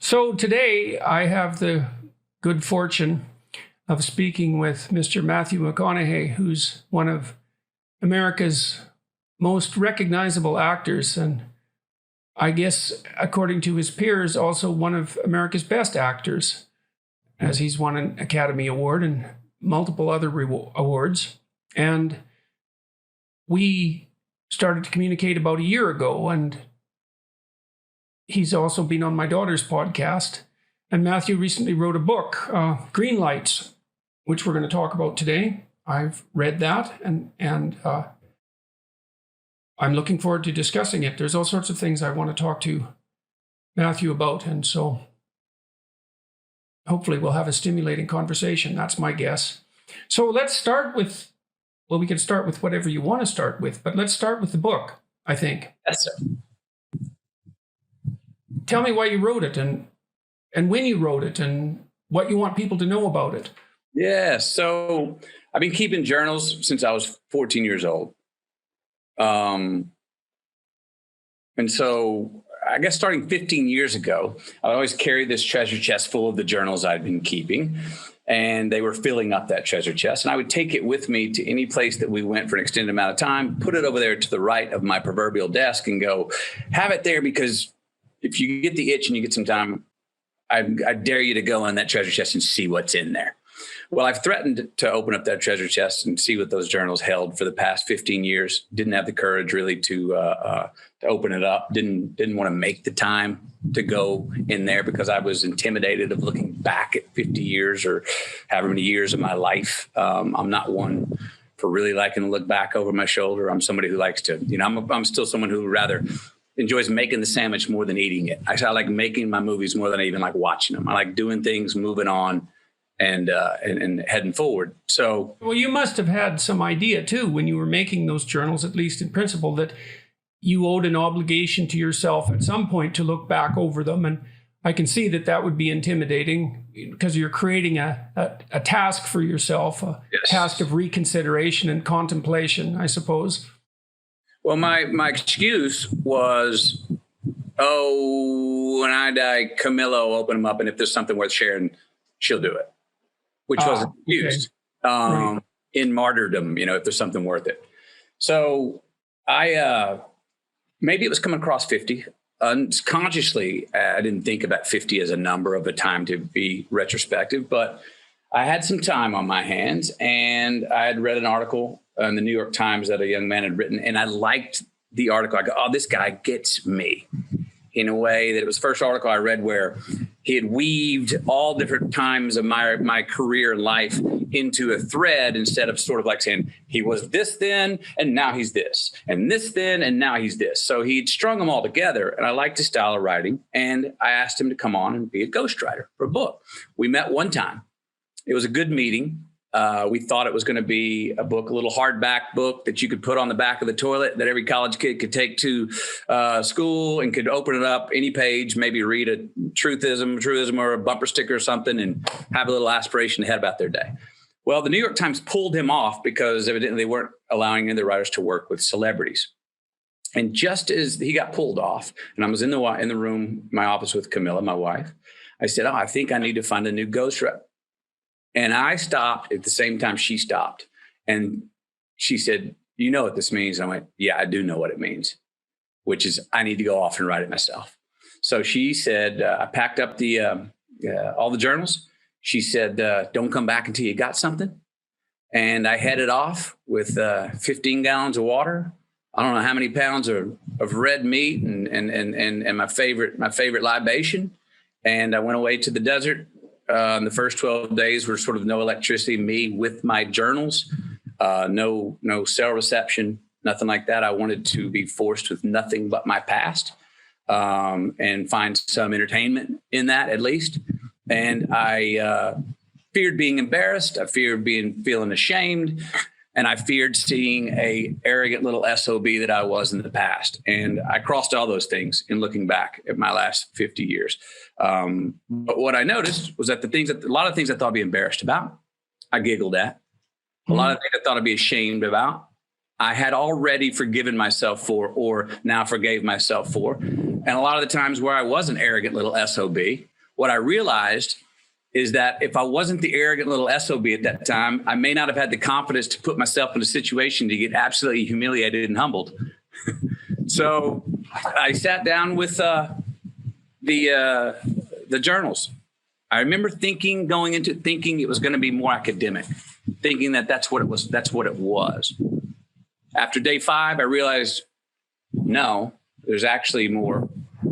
So today I have the good fortune of speaking with Mr. Matthew McConaughey, who's one of America's most recognizable actors, and I guess, according to his peers, also one of America's best actors, as he's won an Academy Award and multiple other awards. And we started to communicate about a year ago, and he's also been on my daughter's podcast. And Matthew recently wrote a book, Greenlights, which we're going to talk about today. I've read that, and I'm looking forward to discussing it. There's all sorts of things I want to talk to Matthew about, and so hopefully we'll have a stimulating conversation. That's my guess. So let's start with, well, we can start with whatever you want to start with, but let's start with the book, I think. Yes, sir. Tell me why you wrote it and when you wrote it and what you want people to know about it. Yeah, so I've been keeping journals since I was 14 years old. And so I guess starting 15 years ago, I always carried this treasure chest full of the journals I'd been keeping, and they were filling up that treasure chest. And I would take it with me to any place that we went for an extended amount of time, put it over there to the right of my proverbial desk and go, have it there, because if you get the itch and you get some time, I dare you to go on that treasure chest and see what's in there. Well, I've threatened to open up that treasure chest and see what those journals held for the past 15 years. Didn't have the courage really to open it up. Didn't want to make the time to go in there because I was intimidated of looking back at 50 years or however many years of my life. I'm not one for really liking to look back over my shoulder. I'm somebody who likes to, I'm still someone who rather enjoys making the sandwich more than eating it. Actually, I like making my movies more than I even like watching them. I like doing things, moving on, and heading forward. So, well, you must have had some idea too when you were making those journals, at least in principle, that you owed an obligation to yourself at some point to look back over them. And I can see that would be intimidating because you're creating a task for yourself, a task of reconsideration and contemplation, I suppose. Well, my excuse was, when I die, Camilla will open them up, and if there's something worth sharing, she'll do it, which wasn't used in martyrdom, if there's something worth it. So I maybe it was coming across 50. Unconsciously, I didn't think about 50 as a number of a time to be retrospective, but I had some time on my hands, and I had read an article in the New York Times that a young man had written, and I liked the article. I go, oh, this guy gets me, in a way that it was the first article I read where he had weaved all different times of my career and life into a thread, instead of sort of like saying he was this then and now he's this, and this then and now he's this. So he'd strung them all together, and I liked his style of writing, and I asked him to come on and be a ghostwriter for a book. We met one time. It was a good meeting. We thought it was going to be a book, a little hardback book that you could put on the back of the toilet that every college kid could take to school and could open it up any page, maybe read a truthism or a bumper sticker or something, and have a little aspiration ahead about their day. Well, the New York Times pulled him off because evidently they weren't allowing any of the writers to work with celebrities. And just as he got pulled off, and I was in the room, my office with Camilla, my wife, I said, I think I need to find a new ghostwriter. And I stopped at the same time she stopped. And she said, you know what this means? And I went, yeah, I do know what it means, which is I need to go off and write it myself. So she said, I packed up all the journals. She said, don't come back until you got something. And I headed off with 15 gallons of water. I don't know how many pounds of red meat and my favorite libation. And I went away to the desert. The first 12 days were sort of no electricity, me with my journals, no cell reception, nothing like that. I wanted to be forced with nothing but my past, and find some entertainment in that at least. And I feared being embarrassed. I feared feeling ashamed. And I feared seeing a arrogant little SOB that I was in the past. And I crossed all those things in looking back at my last 50 years. But what I noticed was that a lot of things I thought I'd be embarrassed about, I giggled at. A lot of things I thought I'd be ashamed about, I had already forgiven myself for, or now forgave myself for. And a lot of the times where I was an arrogant little SOB, what I realized is that if I wasn't the arrogant little SOB at that time, I may not have had the confidence to put myself in a situation to get absolutely humiliated and humbled. So I sat down with the journals. I remember going into thinking it was going to be more academic, thinking that that's what it was. That's what it was. After day 5, I realized, no, there's actually more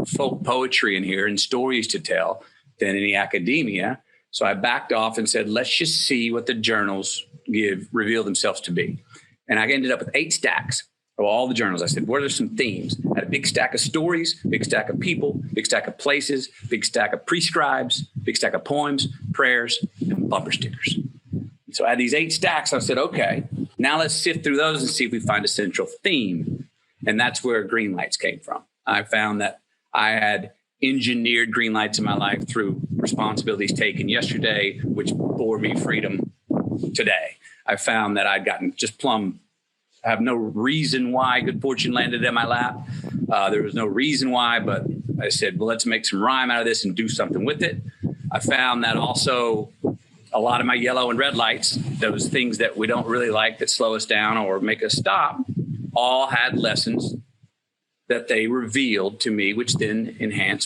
folk poetry in here and stories to tell than any academia. So I backed off and said, let's just see what the journals reveal themselves to be. And I ended up with 8 stacks of all the journals. I said, what are some themes? I had a big stack of stories, big stack of people, big stack of places, big stack of prescribes, big stack of poems, prayers, and bumper stickers. So I had these 8 stacks. I said, okay, now let's sift through those and see if we find a central theme. And that's where Greenlights came from. I found that I had engineered Greenlights in my life through responsibilities taken yesterday, which bore me freedom today. I found that I'd gotten just have no reason why good fortune landed in my lap. There was no reason why, but I said, well, let's make some rhyme out of this and do something with it. I found that also a lot of my yellow and red lights, those things that we don't really like that slow us down or make us stop, all had lessons that they revealed to me, which then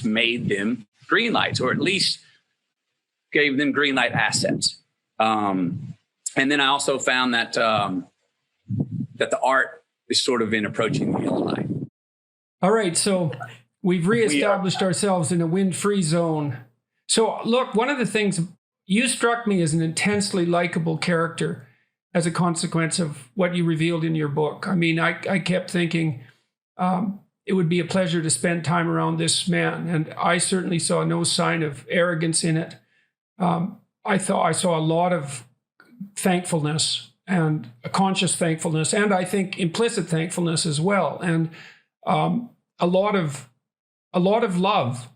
made them green lights, or at least gave them green light assets. And then I also found that that the art is sort of in approaching the yellow light. All right, so we've reestablished ourselves in a wind-free zone. So look, one of the things, you struck me as an intensely likable character as a consequence of what you revealed in your book. I mean, I kept thinking, it would be a pleasure to spend time around this man. And I certainly saw no sign of arrogance in it. I thought I saw a lot of thankfulness, and a conscious thankfulness, and I think implicit thankfulness as well. And a lot of love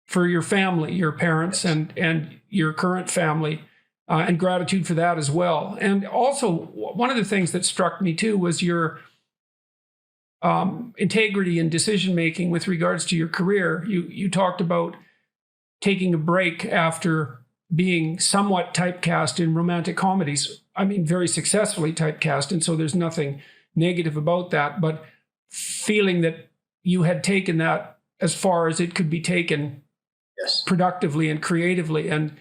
for your family, your parents, and your current family, and gratitude for that as well. And also, one of the things that struck me too was your integrity and decision-making with regards to your career. You talked about taking a break after being somewhat typecast in romantic comedies. I mean, very successfully typecast, and so there's nothing negative about that, but feeling that you had taken that as far as it could be taken, yes, productively and creatively, and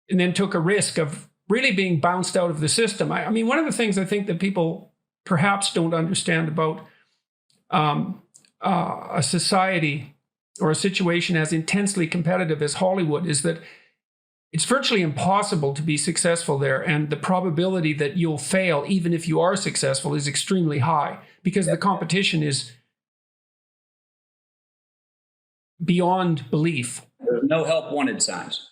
then took a risk of really being bounced out of the system. I mean, one of the things I think that people perhaps don't understand about a society or a situation as intensely competitive as Hollywood is that it's virtually impossible to be successful there. And the probability that you'll fail, even if you are successful, is extremely high because the competition is beyond belief. There's no help wanted signs.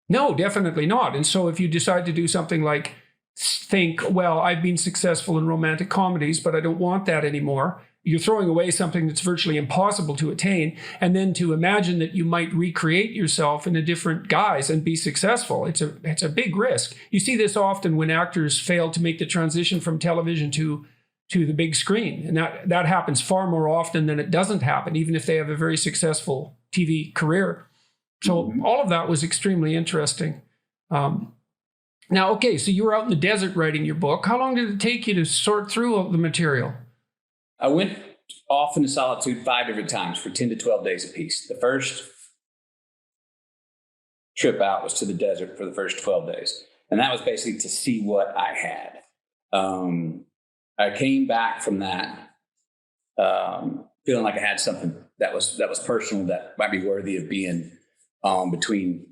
No, definitely not. And so if you decide to do something like think, well, I've been successful in romantic comedies, but I don't want that anymore, you're throwing away something that's virtually impossible to attain. And then to imagine that you might recreate yourself in a different guise and be successful, it's a big risk. You see this often when actors fail to make the transition from television to the big screen. And that happens far more often than it doesn't happen, even if they have a very successful TV career. So all of that was extremely interesting. Now, okay, so you were out in the desert writing your book. How long did it take you to sort through all the material? I went off into solitude 5 different times for 10 to 12 days apiece. The first trip out was to the desert for the first 12 days. And that was basically to see what I had. I came back from that feeling like I had something that was personal, that might be worthy of being between,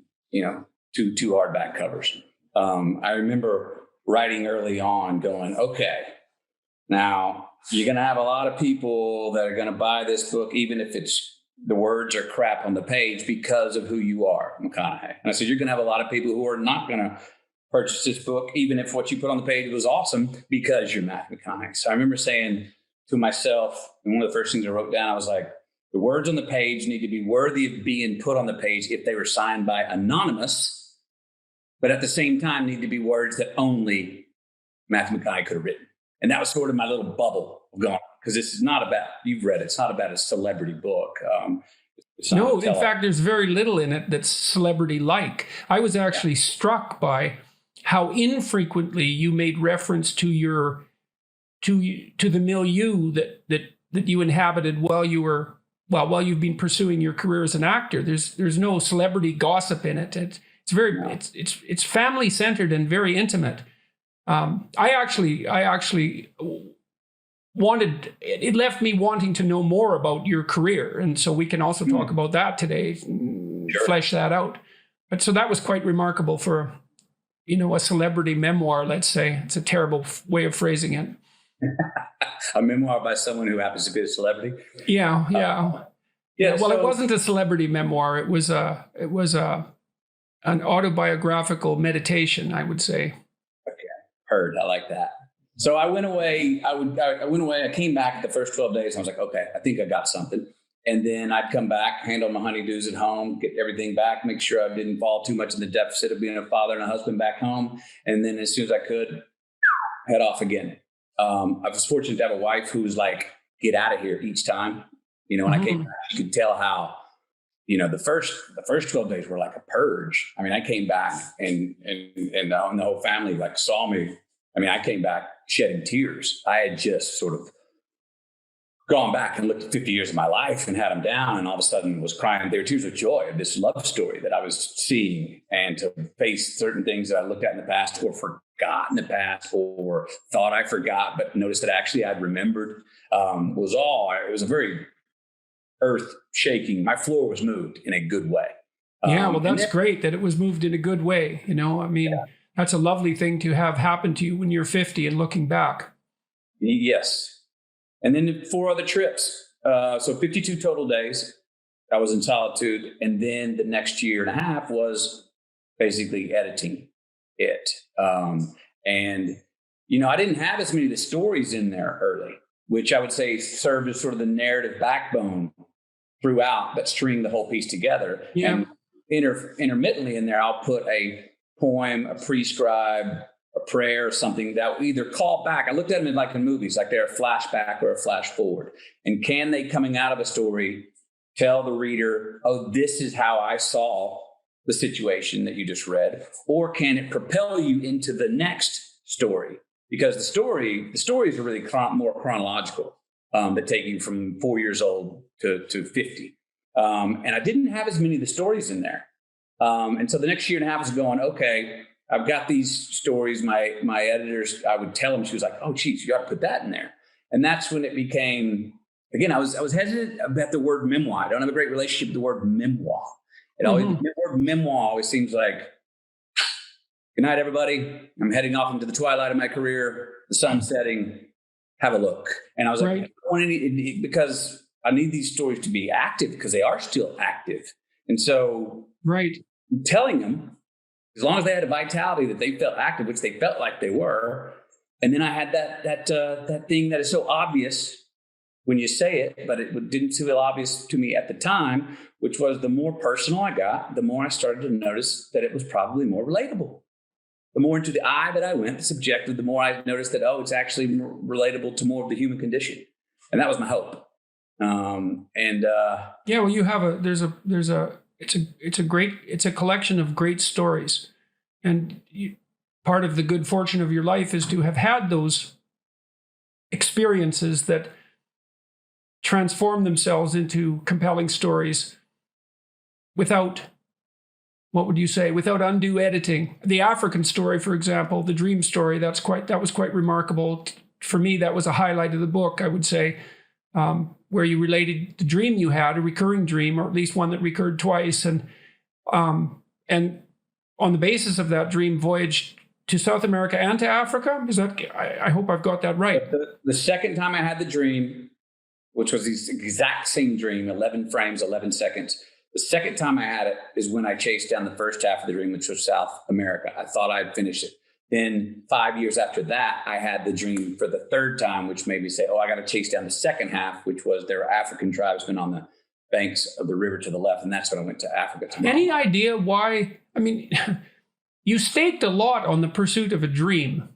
two hardback covers. I remember writing early on going, okay, now you're going to have a lot of people that are going to buy this book, even if the words are crap on the page, because of who you are, McConaughey. And I said, you're going to have a lot of people who are not going to purchase this book, even if what you put on the page was awesome, because you're Matthew McConaughey. So I remember saying to myself, and one of the first things I wrote down, I was like, the words on the page need to be worthy of being put on the page if they were signed by anonymous, but at the same time need to be words that only Matthew McConaughey could have written. And that was sort of my little bubble of going, because this is not about, you've read it, it's not about a celebrity book. No, in fact, there's very little in it that's celebrity-like. I was actually struck by how infrequently you made reference to your to the milieu that you inhabited while you've been pursuing your career as an actor. There's no celebrity gossip in it. It's family centered and very intimate. I actually wanted, it left me wanting to know more about your career, and so we can also talk about that today, flesh that out. But so that was quite remarkable for, a celebrity memoir. Let's say it's a terrible way of phrasing it. A memoir by someone who happens to be a celebrity. Yeah. Well, so, it wasn't a celebrity memoir. It was an autobiographical meditation, I would say. Okay, heard. I like that. So I went away. I went away. I came back the first 12 days. And I was like, okay, I think I got something. And then I'd come back, handle my honeydews at home, get everything back, make sure I didn't fall too much in the deficit of being a father and a husband back home. And then as soon as I could, head off again. I was fortunate to have a wife who was like, get out of here each time. When I came back, you could tell how, the first 12 days were like a purge. I mean, I came back and the whole family like saw me. I mean, I came back shedding tears. I had just sort of gone back and looked at 50 years of my life and had them down, and all of a sudden was crying. They were tears of joy of this love story that I was seeing, and to face certain things that I looked at in the past or forgot in the past or thought I forgot, but noticed that actually I'd remembered, it was a very earth shaking. My floor was moved in a good way. Well, that's great that it was moved in a good way. That's a lovely thing to have happen to you when you're 50 and looking back. Yes. And then 4 other trips. So 52 total days. I was in solitude. And then the next year and a half was basically editing it. And I didn't have as many of the stories in there early, which I would say served as sort of the narrative backbone throughout that string the whole piece together. Yeah. And intermittently in there, I'll put a poem, a prescribe, a prayer, or something that will either call back. I looked at them in movies, like they're a flashback or a flash forward. And can they, coming out of a story, tell the reader, oh, this is how I saw the situation that you just read? Or can it propel you into the next story? Because the stories are really more chronological, that take you from 4 years old to 50. And I didn't have as many of the stories in there. And so the next year and a half was going, okay, I've got these stories. My editors, I would tell them, she was like, oh, geez, you got to put that in there. And that's when it became, again, I was hesitant about the word memoir. I don't have a great relationship with the word memoir. The word memoir always seems like, good night, everybody. I'm heading off into the twilight of my career, the sun's setting, have a look. And I was like, because I need these stories to be active, because they are still active. And so telling them, as long as they had a vitality that they felt active, which they felt like they were. And then I had that thing that is so obvious when you say it, but it didn't feel obvious to me at the time, which was the more personal I got, the more I started to notice that it was probably more relatable. The more into the I that I went, the subjective, the more I noticed that, it's actually more relatable to more of the human condition. And that was my hope. Well, you have it's a collection of great stories, and part of the good fortune of your life is to have had those experiences that transform themselves into compelling stories without, without undue editing. The African story, for example, the dream story, that was quite remarkable. For me, that was a highlight of the book, I would say. Where you related the dream you had, a recurring dream, or at least one that recurred twice, and on the basis of that dream, voyaged to South America and to Africa. Is that? I hope I've got that right. The second time I had the dream, which was the exact same dream, 11 frames, 11 seconds. The second time I had it is when I chased down the first half of the dream, which was South America. I thought I'd finished it. Then 5 years after that, I had the dream for the third time, which made me say, I got to chase down the second half, which was there were African tribesmen on the banks of the river to the left. And that's when I went to Africa. Any idea why? I mean, you staked a lot on the pursuit of a dream.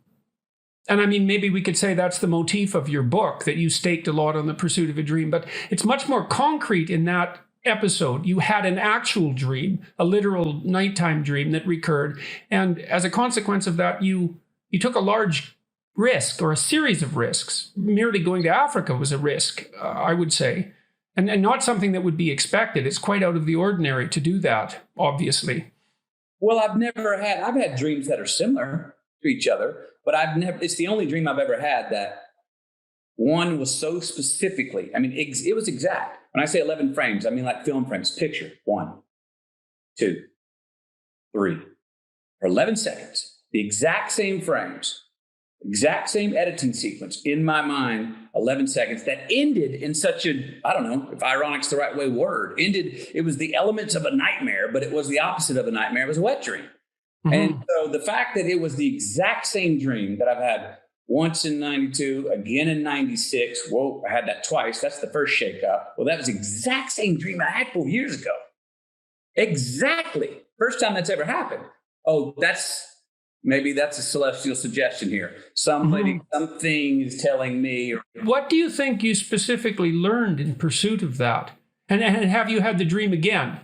And I mean, maybe we could say that's the motif of your book, that you staked a lot on the pursuit of a dream, but it's much more concrete in that episode. You had an actual dream, a literal nighttime dream that recurred. And as a consequence of that, you took a large risk, or a series of risks. Merely going to Africa was a risk, I would say, and not something that would be expected. It's quite out of the ordinary to do that, obviously. Well, I've had dreams that are similar to each other, but it's the only dream I've ever had that one was so specifically, I mean, it was exact. When I say 11 frames, I mean like film frames, picture 1, 2, 3, for 11 seconds, the exact same frames, exact same editing sequence in my mind, 11 seconds, that ended in such a, I don't know if ironic's the right it was the elements of a nightmare, but it was the opposite of a nightmare. It was a wet dream. Mm-hmm. And so the fact that it was the exact same dream that I've had once in 92, again in 96. Whoa, I had that twice. That's the first shakeup. Well, that was the exact same dream I had 4 years ago. Exactly. First time that's ever happened. Oh, maybe that's a celestial suggestion here. Something is telling me. What do you think you specifically learned in pursuit of that? And have you had the dream again?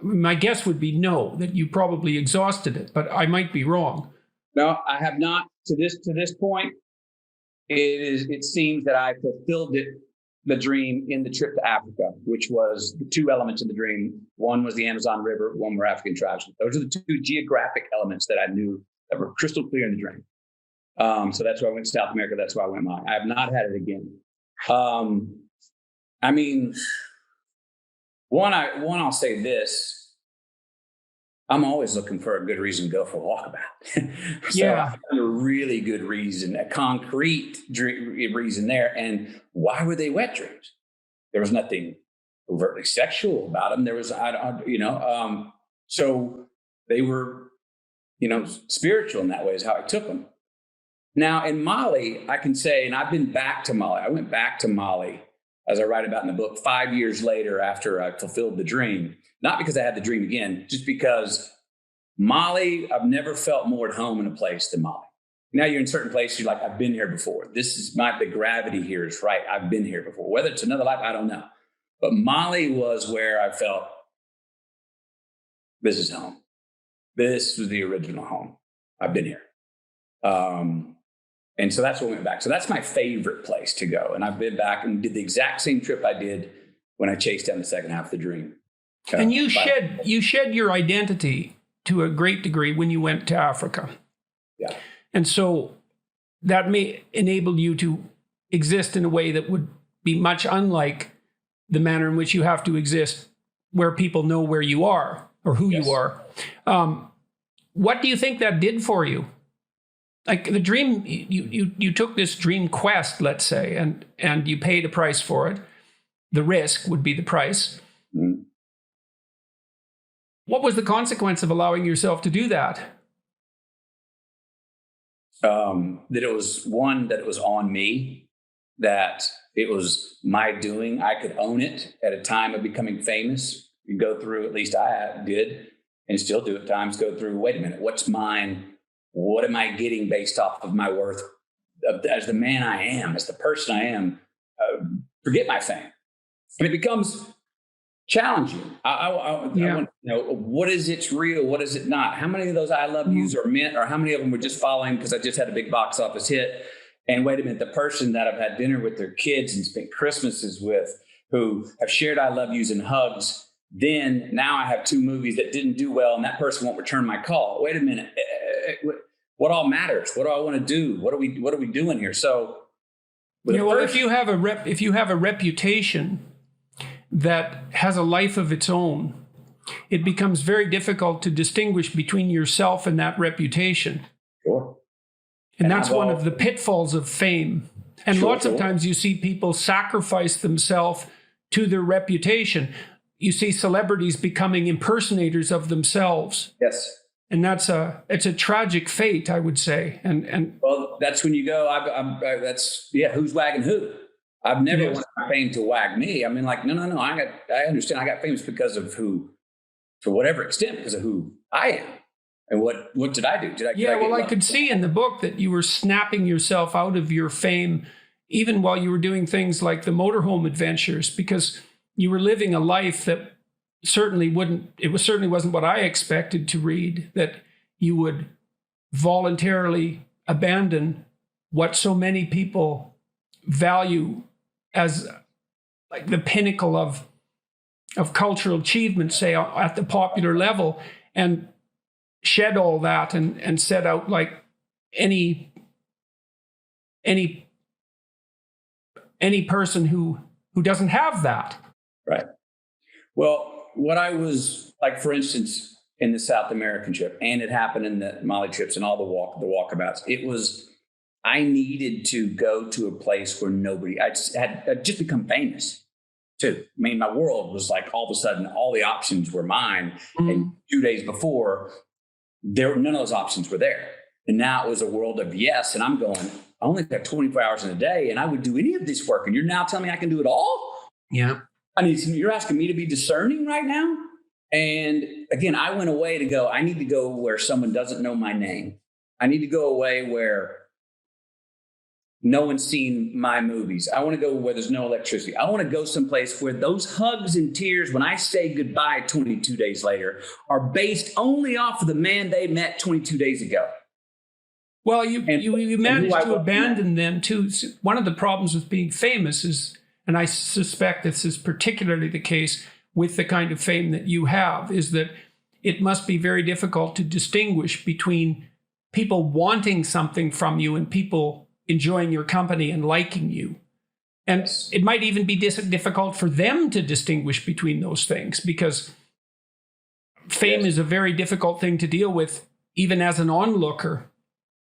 My guess would be no, that you probably exhausted it, but I might be wrong. No, I have not. To this point, it seems that I fulfilled the dream in the trip to Africa, which was the two elements of the dream. One was the Amazon River, one were African tribes. Those are the two geographic elements that I knew that were crystal clear in the dream. So that's why I went to South America. That's why I went mine. I have not had it again. I mean, I'll say this. I'm always looking for a good reason to go for a walkabout. So I found a really good reason, a concrete reason there. And why were they wet dreams? There was nothing overtly sexual about them. There was, so they were, spiritual in that way is how I took them. Now in Mali, I can say, and I've been back to Mali. I went back to Mali, as I write about in the book, 5 years later after I fulfilled the dream. Not because I had the dream again, just because Mali, I've never felt more at home in a place than Mali. Now you're in certain places, you're like, I've been here before. The gravity here is right. I've been here before. Whether it's another life, I don't know. But Mali was where I felt, this is home. This was the original home. I've been here. And so that's what we went back. So that's my favorite place to go. And I've been back and did the exact same trip I did when I chased down the second half of the dream. And you shed your identity to a great degree when you went to Africa. Yeah. And so that may enable you to exist in a way that would be much unlike the manner in which you have to exist where people know where you are or who you are. What do you think that did for you? Like the dream, you took this dream quest, let's say, and you paid a price for it. The risk would be the price. Mm-hmm. What was the consequence of allowing yourself to do that? That it was on me, that it was my doing. I could own it at a time of becoming famous. You go through, at least I did, and still do at times, go through, wait a minute, what's mine? What am I getting based off of my worth as the man I am, as the person I am? Forget my fame. And it becomes challenging. I want to know, what is it's real? What is it not? How many of those I love yous are meant, or how many of them were just following because I just had a big box office hit? And wait a minute, the person that I've had dinner with their kids and spent Christmases with, who have shared I love yous and hugs, then now I have two movies that didn't do well and that person won't return my call. Wait a minute. What all matters? What do I want to do? What are we doing here? So, if you have a reputation that has a life of its own, it becomes very difficult to distinguish between yourself and that reputation. Sure. And that's one of the pitfalls of fame. And lots of times you see people sacrifice themselves to their reputation. You see celebrities becoming impersonators of themselves. Yes. And it's a tragic fate, I would say. And well, that's when you go, who's wagging who? I've never wanted my fame to wag me. I mean, like, no. I understand I got famous because of who, to whatever extent, because of who I am. And what did I do? I could see in the book that you were snapping yourself out of your fame, even while you were doing things like the motorhome adventures, because you were living a life that certainly wasn't what I expected to read, that you would voluntarily abandon what so many people value as like the pinnacle of cultural achievement, say at the popular level, and shed all that and set out like any person who doesn't have that. Right. Well, what I was like, for instance, in the South American trip, and it happened in the Mali trips and all the walkabouts, I needed to go to a place where I'd just become famous too. I mean, my world was like, all of a sudden, all the options were mine. Mm-hmm. And 2 days before, none of those options were there. And now it was a world of yes. And I'm going, I only got 24 hours in a day and I would do any of this work. And you're now telling me I can do it all? Yeah. You're asking me to be discerning right now? And again, I went away to go, I need to go where someone doesn't know my name. I need to go away where no one's seen my movies. I want to go where there's no electricity. I want to go someplace where those hugs and tears when I say goodbye 22 days later are based only off of the man they met 22 days ago. Well, you managed to abandon them too. One of the problems with being famous is, and I suspect this is particularly the case with the kind of fame that you have, is that it must be very difficult to distinguish between people wanting something from you and people enjoying your company and liking you. And yes. It might even be difficult for them to distinguish between those things, because fame is a very difficult thing to deal with, even as an onlooker,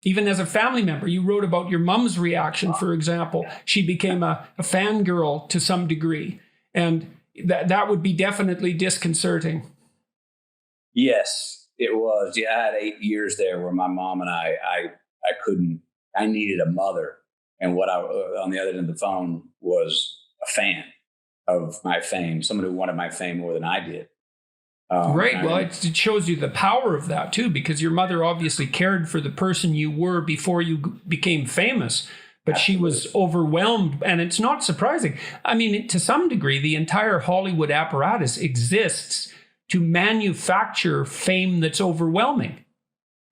even as a family member. You wrote about your mom's reaction, for example. She became a fangirl to some degree, and that would be definitely disconcerting. Yes, it was. Yeah, I had 8 years there where my mom and I needed a mother. And what on the other end of the phone was a fan of my fame, someone who wanted my fame more than I did. Right. Well, it shows you the power of that too, because your mother obviously cared for the person you were before you became famous, but absolutely. She was overwhelmed. And it's not surprising. I mean, to some degree, the entire Hollywood apparatus exists to manufacture fame that's overwhelming.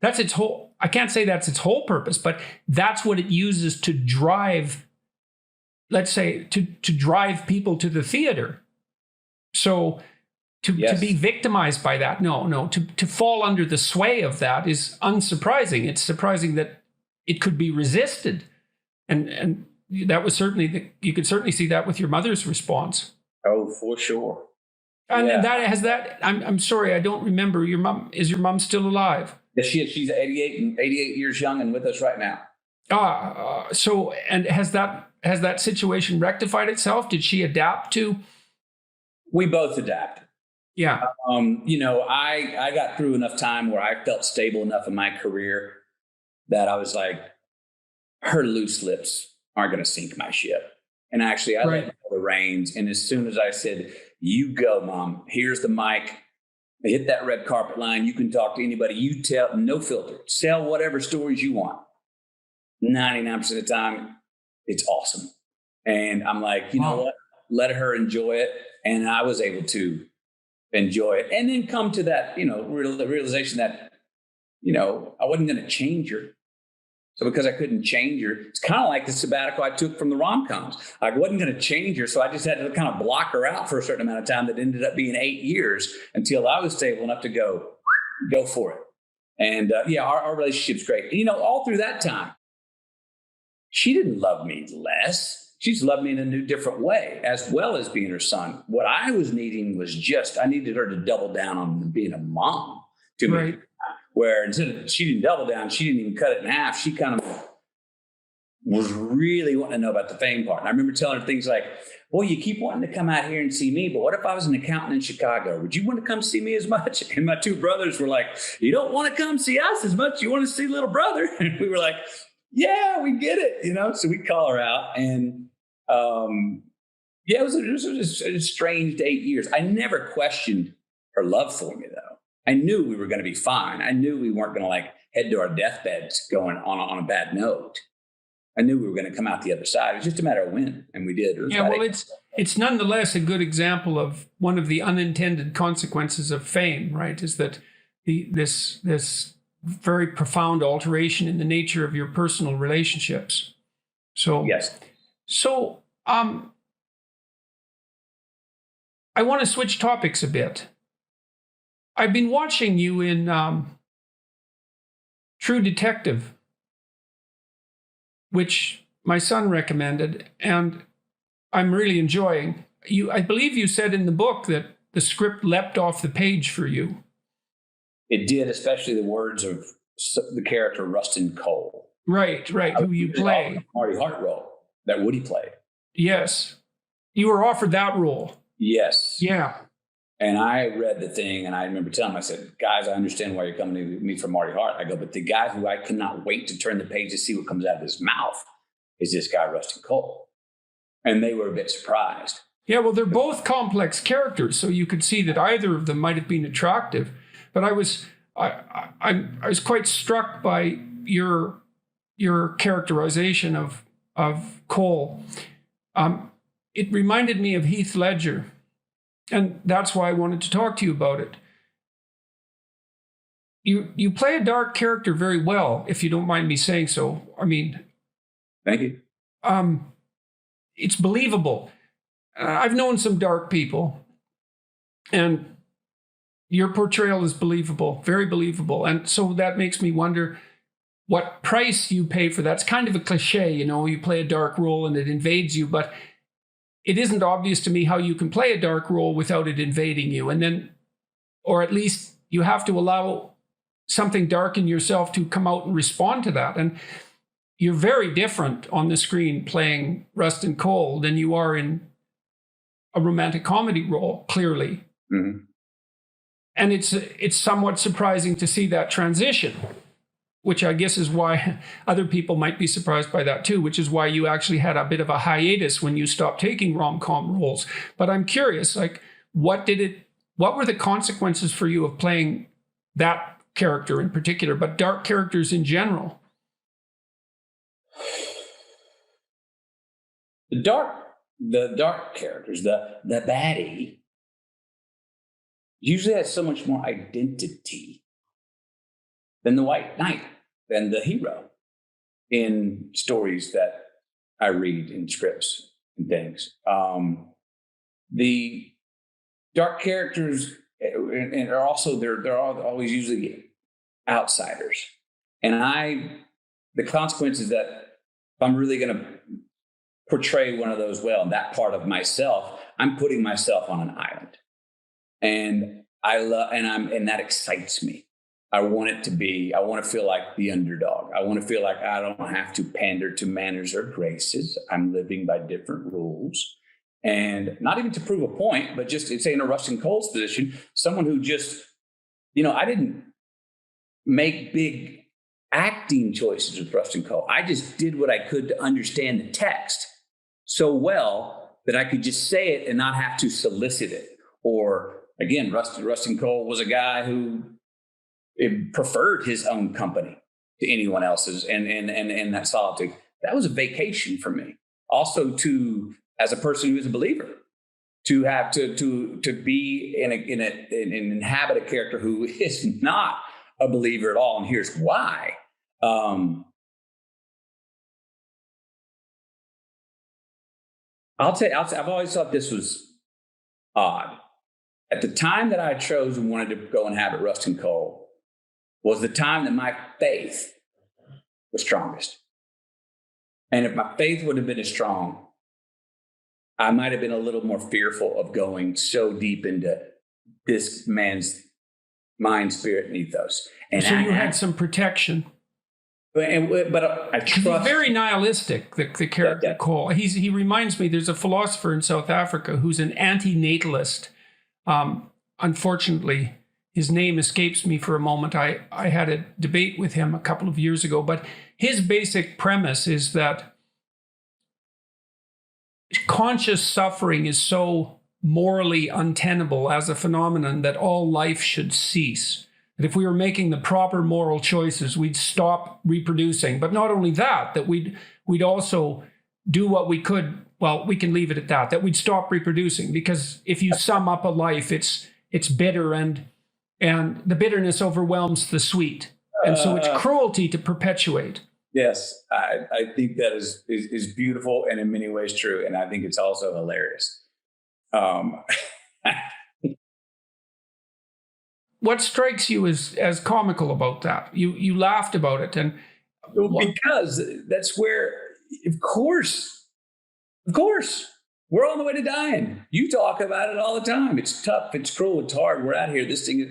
That's its whole, I can't say that's its whole purpose, but that's what it uses to drive, let's say, to drive people to the theater. So to be victimized by that, to fall under the sway of that is unsurprising. It's surprising that it could be resisted. And that was certainly, you could certainly see that with your mother's response. Oh, for sure. And I'm sorry, I don't remember. Is your mom still alive? Yes, she is. She's 88 years young and with us right now. So, and has that situation rectified itself? Did she adapt to? We both adapted. Yeah. I got through enough time where I felt stable enough in my career that I was like, her loose lips aren't going to sink my ship. And actually, I let go the reins. And as soon as I said, "You go, Mom, here's the mic. Hit that red carpet line. You can talk to anybody. You tell, no filter. Sell whatever stories you want." 99% of the time, it's awesome. And I'm like, you know what? Let her enjoy it. And I was able to enjoy it. And then come to that, realization that, I wasn't going to change her. So because I couldn't change her, it's kind of like the sabbatical I took from the rom-coms. I wasn't going to change her, so I just had to kind of block her out for a certain amount of time that ended up being 8 years until I was stable enough to go for it. And our relationship's great. And, all through that time, she didn't love me less. She's loved me in a new, different way, as well as being her son. What I was needing was I needed her to double down on being a mom to me. Where instead of, she didn't double down, she didn't even cut it in half. She kind of was really wanting to know about the fame part. And I remember telling her things like, "Well, you keep wanting to come out here and see me, but what if I was an accountant in Chicago? Would you want to come see me as much?" And my two brothers were like, "You don't want to come see us as much. You want to see little brother." And we were like, "Yeah, we get it." So we call her out. And it was a strange 8 years. I never questioned her love for me, though. I knew we were going to be fine. I knew we weren't going to head to our deathbeds going on a bad note. I knew we were going to come out the other side. It was just a matter of when, and we did. it's nonetheless a good example of one of the unintended consequences of fame, right? Is that this very profound alteration in the nature of your personal relationships. So Yes. So I want to switch topics a bit. I've been watching you in True Detective, which my son recommended, and I'm really enjoying. I believe you said in the book that the script leapt off the page for you. It did, especially the words of the character Rustin Cole. Right, who you play. Marty Hart role that Woody played. Yes. You were offered that role. Yes. Yeah. And I read the thing, and I remember telling him, I said, guys, I understand why you're coming to me for Marty Hart. I go, but the guy who I could not wait to turn the page to see what comes out of his mouth is this guy, Rustin Cole. And they were a bit surprised. Yeah, well, they're both complex characters, so you could see that either of them might have been attractive. But I was quite struck by your characterization of Cole. It reminded me of Heath Ledger, and that's why I wanted to talk to you about it. You play a dark character very well, if you don't mind me saying so. I mean, thank you. It's believable. I've known some dark people, and your portrayal is believable, very believable. And so that makes me wonder what price you pay for that. It's kind of a cliche, you play a dark role and it invades you, but it isn't obvious to me how you can play a dark role without it invading you. And then, or at least you have to allow something dark in yourself to come out and respond to that. And you're very different on the screen playing Rustin Cole than you are in a romantic comedy role, clearly. Mm-hmm. And it's somewhat surprising to see that transition, which I guess is why other people might be surprised by that too, which is why you actually had a bit of a hiatus when you stopped taking rom-com roles. But I'm curious, like, what were the consequences for you of playing that character in particular, but dark characters in general? The dark characters, the baddie, usually has so much more identity than the white knight, than the hero in stories that I read in scripts and things. The dark characters and are also they're always usually outsiders, and the consequence is that if I'm really going to portray one of those well, that part of myself, I'm putting myself on an island, and that excites me. I want to feel like the underdog. I want to feel like I don't have to pander to manners or graces. I'm living by different rules, and not even to prove a point, but just say in a Rustin Cole's position, someone who just, I didn't make big acting choices with Rustin Cole. I just did what I could to understand the text so well that I could just say it and not have to solicit it. Or again, Rustin Cole was a guy who preferred his own company to anyone else's, and that solitude. That was a vacation for me. Also, as a person who is a believer, to have to be inhabit a character who is not a believer at all, and here's why. I'll tell you, I've always thought this was odd. At the time that I chose and wanted to go inhabit Rustin Cole was the time that my faith was strongest. And if my faith would have been as strong, I might have been a little more fearful of going so deep into this man's mind, spirit, and ethos. And so you had some protection. But I trust. He's very nihilistic, the character Cole. He reminds me, there's a philosopher in South Africa who's an anti-natalist. Unfortunately, his name escapes me for a moment. I had a debate with him a couple of years ago, but his basic premise is that conscious suffering is so morally untenable as a phenomenon that all life should cease. That if we were making the proper moral choices, we'd stop reproducing. But not only that we'd also do what we could well, we can leave it at that, that we'd stop reproducing, because if you sum up a life, it's bitter, and the bitterness overwhelms the sweet. And so it's cruelty to perpetuate. Yes, I think that is beautiful and in many ways true. And I think it's also hilarious. What strikes you as comical about that? You laughed about it, and because that's where, of course, we're on the way to dying. You talk about it all the time. It's tough. It's cruel. It's hard. We're out here. This thing is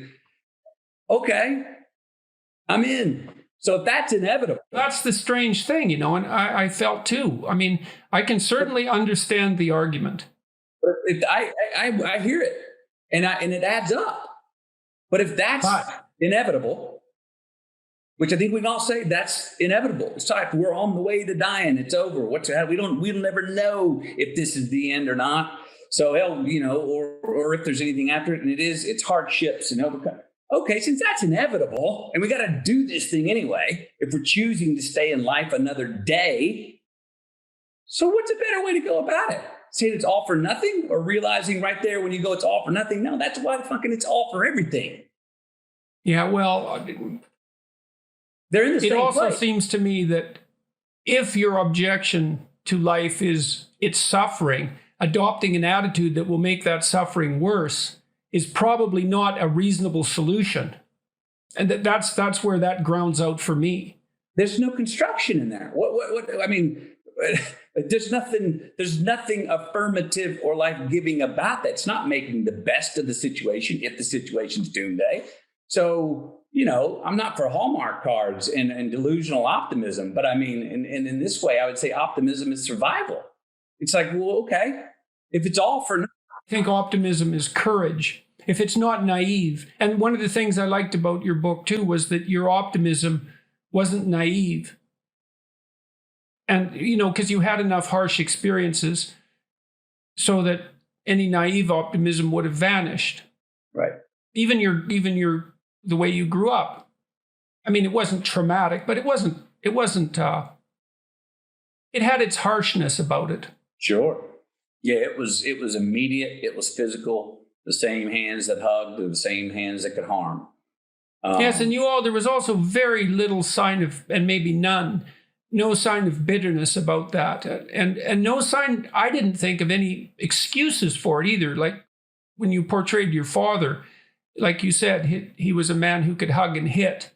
okay. I'm in. So if that's inevitable. That's the strange thing, and I felt too. I mean, I can certainly understand the argument. But I hear it, and it adds up. But if that's inevitable, which I think we can all say that's inevitable. It's like we're on the way to dying. It's over. We'll never know if this is the end or not. So or if there's anything after it, and it's hardships and overcome. Okay, since that's inevitable, and we got to do this thing anyway, if we're choosing to stay in life another day, so what's a better way to go about it? Saying it's all for nothing, or realizing right there when you go, it's all for nothing? No, that's why fucking it's all for everything. Yeah, well, they're in the same place. It also place. Seems to me that if your objection to life is its suffering, adopting an attitude that will make that suffering worse is probably not a reasonable solution. And that's where that grounds out for me. There's no construction in there. What I mean, there's nothing affirmative or life-giving about that. It's not making the best of the situation if the situation's doomsday. So, I'm not for Hallmark cards and delusional optimism, but I mean, in this way, I would say optimism is survival. It's like, well, okay, if it's all for nothing. I think optimism is courage, if it's not naive. And one of the things I liked about your book too was that your optimism wasn't naive. And, because you had enough harsh experiences so that any naive optimism would have vanished. Right. Even the way you grew up. I mean, it wasn't traumatic, but it had its harshness about it. Sure. Yeah, it was immediate. It was physical. The same hands that hugged are the same hands that could harm. Yes, and there was also very little sign of, and maybe no sign of bitterness about that. And no sign, I didn't think of any excuses for it either. Like when you portrayed your father, like you said, he was a man who could hug and hit,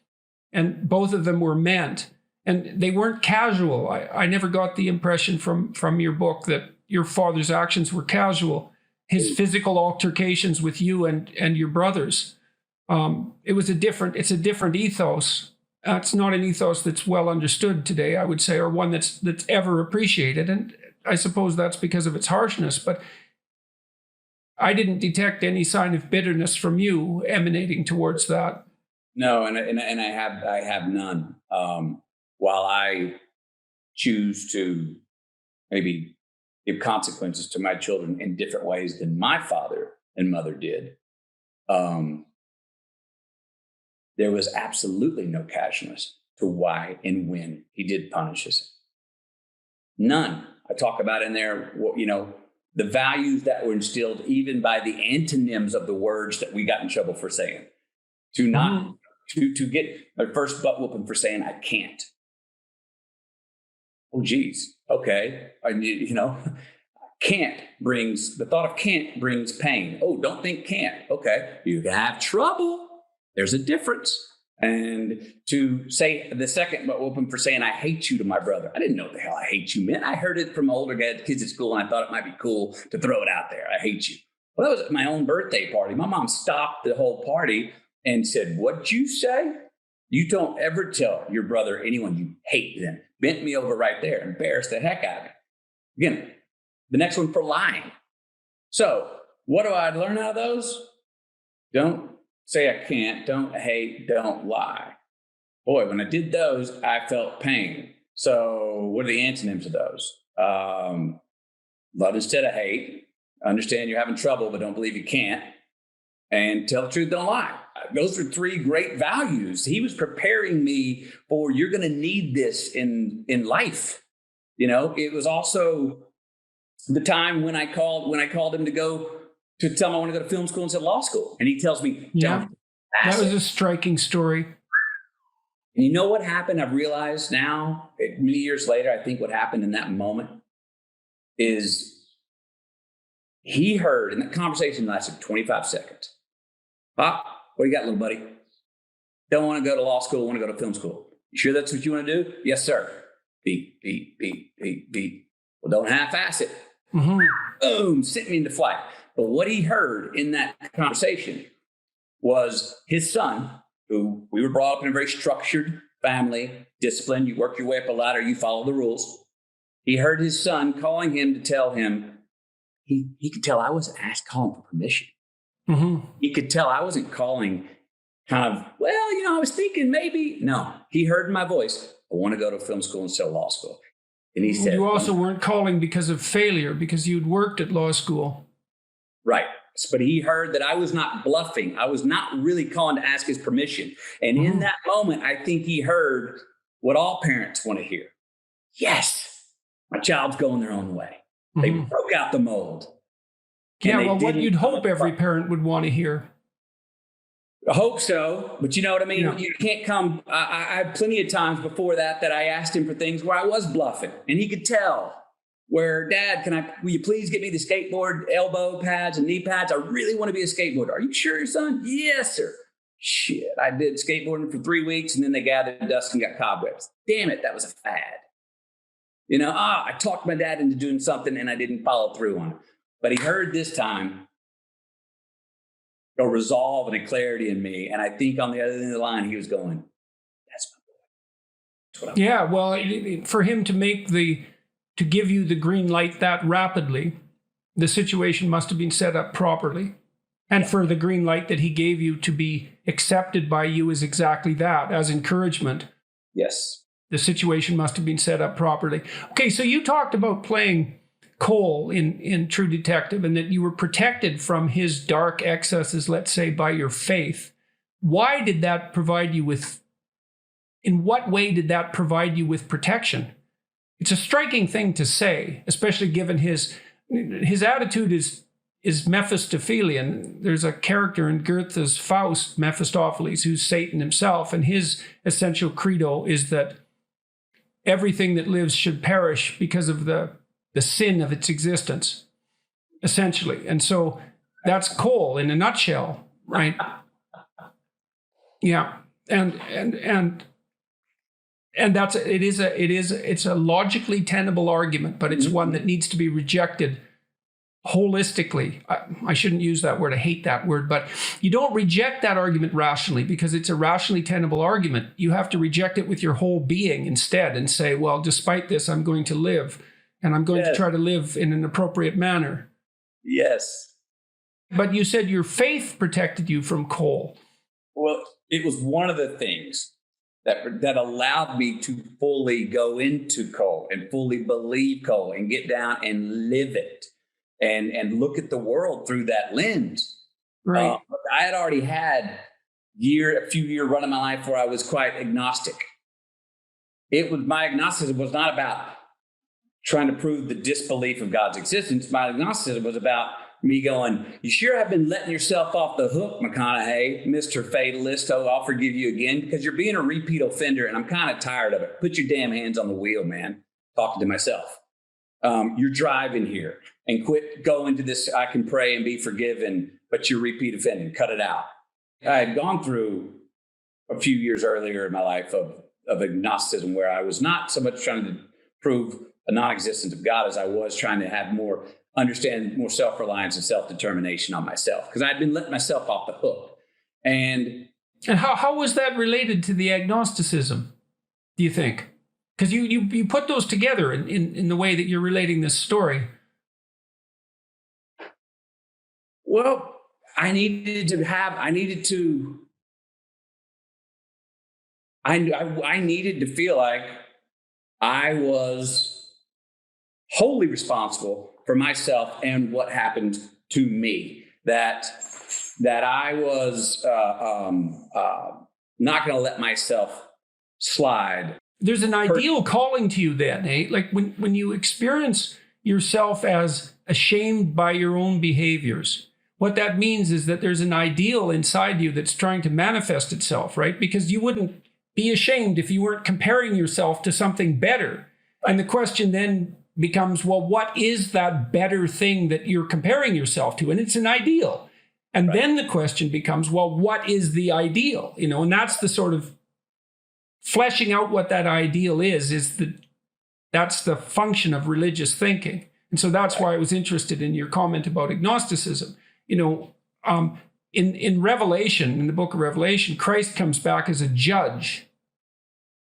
and both of them were meant. And they weren't casual. I never got the impression from your book that your father's actions were casual. His physical altercations with you and your brothers. It's a different ethos. It's not an ethos that's well understood today, I would say, or one that's ever appreciated. And I suppose that's because of its harshness. But I didn't detect any sign of bitterness from you emanating towards that. No, and I have none. While I choose to maybe give consequences to my children in different ways than my father and mother did, there was absolutely no casualness to why and when he did punish us. None. I talk about in there, the values that were instilled even by the antonyms of the words that we got in trouble for saying. To get my first butt whooping for saying I can't. Oh, geez. Okay. The thought of can't brings pain. Oh, don't think can't. Okay. You can have trouble. There's a difference. And to say the second butt whooping for saying I hate you to my brother. I didn't know what the hell I hate you meant. I heard it from older kids at school, and I thought it might be cool to throw it out there. I hate you. Well, that was at my own birthday party. My mom stopped the whole party and said, "What'd you say? You don't ever tell your brother, anyone you hate them." Bent me over right there, embarrassed the heck out of me. Again, the next one for lying. So what do I learn out of those? Don't say I can't, don't hate, don't lie. Boy, when I did those, I felt pain. So what are the antonyms of those? Love instead of hate. Understand you're having trouble, but don't believe you can't. And tell the truth, don't lie. Those are three great values. He was preparing me for, you're going to need this in life. It was also the time when I called him to tell him I want to go to film school instead of law school. And he tells me, Yeah, that was a striking story. And you know what happened? I've realized now, many years later, I think what happened in that moment is he heard, and the conversation lasted 25 seconds. Pop, what do you got, little buddy? Don't want to go to law school, want to go to film school. You sure that's what you want to do? Yes, sir. Beep, beep, beep, beep, beep. Well, don't half-ass it. Mm-hmm. Boom, sent me into flight. But what he heard in that conversation was his son, who we were brought up in a very structured family, disciplined. You work your way up a ladder, you follow the rules. He heard his son calling him to tell him, he could tell I wasn't calling for permission. Mm-hmm. He could tell I wasn't calling kind of, well, I was thinking maybe. No, he heard my voice. I want to go to film school instead of law school. And he said, you also weren't calling because of failure, because you'd worked at law school. Right. But he heard that I was not bluffing. I was not really calling to ask his permission. And in that moment, I think he heard what all parents want to hear. Yes, my child's going their own way. They broke out the mold. Yeah, well, what you'd hope every parent would want to hear. I hope so, but you know what I mean? Yeah. You can't come. I had plenty of times before that I asked him for things where I was bluffing, and he could tell. Where, Dad, will you please get me the skateboard elbow pads and knee pads? I really want to be a skateboarder. Are you sure, son? Yes, sir. Shit, I did skateboarding for 3 weeks, and then they gathered dust and got cobwebs. Damn it, that was a fad. I talked my dad into doing something, and I didn't follow through on it. But he heard this time a resolve and a clarity in me, and I think on the other end of the line, he was going, that's my boy. That's what I want. Well, for him to give you the green light that rapidly, the situation must have been set up properly. And for the green light that he gave you to be accepted by you is exactly that, as encouragement. Yes. The situation must have been set up properly. Okay, so you talked about playing Cole in True Detective and that you were protected from his dark excesses, let's say, by your faith. Why did that provide you with, in what way did that provide you with protection? It's a striking thing to say, especially given his attitude is Mephistophelian. There's a character in Goethe's Faust, Mephistopheles, who's Satan himself, and his essential credo is that everything that lives should perish because of the sin of its existence, essentially. And so that's Cole in a nutshell, right? Yeah, and it's a logically tenable argument, but it's one that needs to be rejected holistically. I shouldn't use that word. I hate that word, but you don't reject that argument rationally because it's a rationally tenable argument. You have to reject it with your whole being instead and say, well, despite this, I'm going to live, and I'm going to try to live in an appropriate manner. Yes. But you said your faith protected you from Cole. Well, it was one of the things that allowed me to fully go into Cole and fully believe Cole and get down and live it and look at the world through that lens. Right. I had already had a few year run of my life where I was quite agnostic. My agnosticism was not about trying to prove the disbelief of God's existence. My agnosticism was about me going, you sure have been letting yourself off the hook, McConaughey, Mr. Fatalist. Oh, I'll forgive you again because you're being a repeat offender and I'm kind of tired of it. Put your damn hands on the wheel, man. Talking to myself. You're driving here and quit going to this, I can pray and be forgiven, but you're repeat offending. Cut it out. I had gone through a few years earlier in my life of agnosticism where I was not so much trying to prove a non-existence of God as I was trying to have understand more self-reliance and self-determination on myself because I'd been letting myself off the hook. And how was that related to the agnosticism, do you think? Because you put those together in the way that you're relating this story. Well, I needed to feel like I was wholly responsible for myself and what happened to me. That I was not going to let myself slide. There's an ideal calling to you then, eh? Like when you experience yourself as ashamed by your own behaviors. What that means is that there's an ideal inside you that's trying to manifest itself, right? Because you wouldn't be ashamed if you weren't comparing yourself to something better. And the question then becomes, well, what is that better thing that you're comparing yourself to? And it's an ideal. And then the question becomes, well, what is the ideal? You know, and that's the sort of fleshing out what that ideal is that's the function of religious thinking. And so that's why I was interested in your comment about agnosticism. You know, in Revelation, in the book of Revelation, Christ comes back as a judge.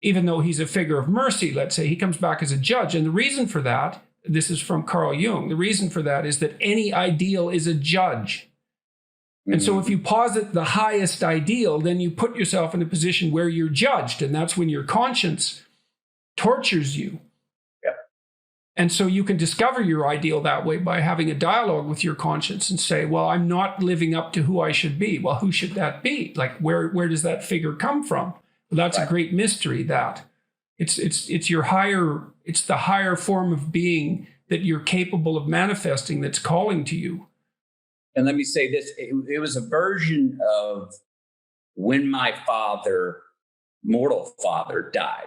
Even though he's a figure of mercy, let's say, he comes back as a judge. And the reason for that, this is from Carl Jung, the reason for that is that any ideal is a judge. And so if you posit the highest ideal, then you put yourself in a position where you're judged. And that's when your conscience tortures you. Yep. And so you can discover your ideal that way by having a dialogue with your conscience and say, well, I'm not living up to who I should be. Well, who should that be? Like, where does that figure come from? Well, that's a great mystery. That it's your higher, it's the higher form of being that you're capable of manifesting that's calling to you. And let me say this, it was a version of when my mortal father died.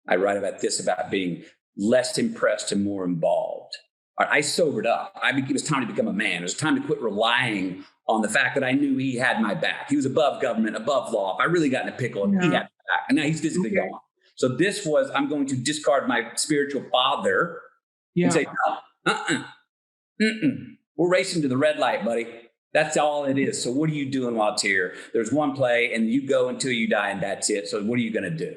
I write about this, about being less impressed and more involved. I sobered up. It was time to become a man. It was time to quit relying on the fact that I knew he had my back. He was above government, above law. If I really got in a pickle, he had my back. And now he's physically gone. So this was, I'm going to discard my spiritual father and say, no, we're racing to the red light, buddy. That's all it is. So what are you doing while it's here? There's one play and you go until you die and that's it. So what are you going to do?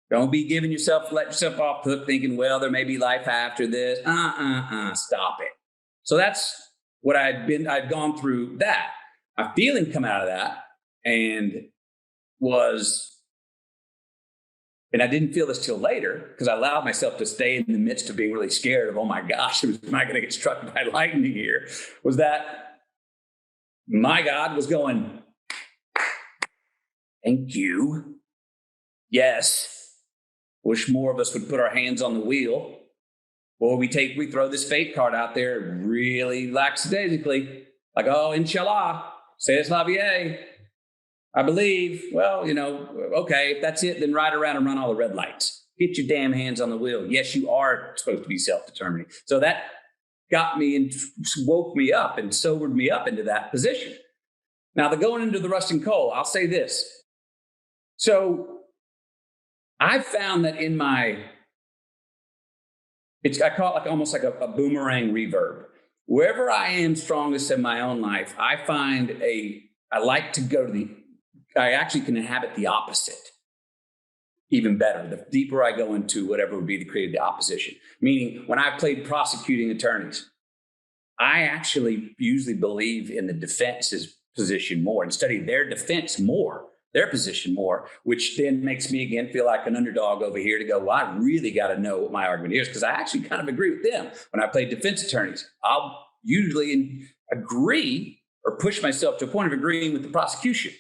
Don't be let yourself off the hook thinking, well, there may be life after this. Stop it. So that's what I'd gone through that. My feeling come out of that and I didn't feel this till later because I allowed myself to stay in the midst of being really scared of, oh my gosh, am I going to get struck by lightning here? Was that my God was going, thank you. Yes. Wish more of us would put our hands on the wheel. Or we throw this fate card out there really lackadaisically, like, oh, inshallah, c'est la vie. I believe, well, okay, if that's it, then ride around and run all the red lights. Get your damn hands on the wheel. Yes, you are supposed to be self-determining. So that got me and woke me up and sobered me up into that position. Now, the going into the rusting coal, I'll say this. So I found that I call it like almost like a boomerang reverb. Wherever I am strongest in my own life, I find I like to go to I actually can inhabit the opposite even better. The deeper I go into whatever would be to create the opposition. Meaning when I played prosecuting attorneys, I actually usually believe in the defense's position more and study their defense more, their position more, which then makes me again feel like an underdog over here to go, well, I really got to know what my argument is because I actually kind of agree with them. When I play defense attorneys, I'll usually agree or push myself to a point of agreeing with the prosecution.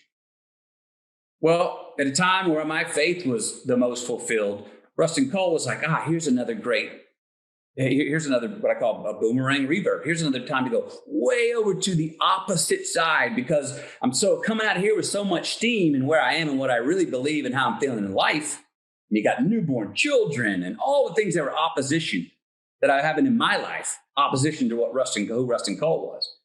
Well, at a time where my faith was the most fulfilled, Rustin Cole was like, here's another what I call a boomerang reverb. Here's another time to go way over to the opposite side because I'm so coming out of here with so much steam and where I am and what I really believe and how I'm feeling in life. And you got newborn children and all the things that were opposition that I haven't in my life, opposition to who Rustin Cole was.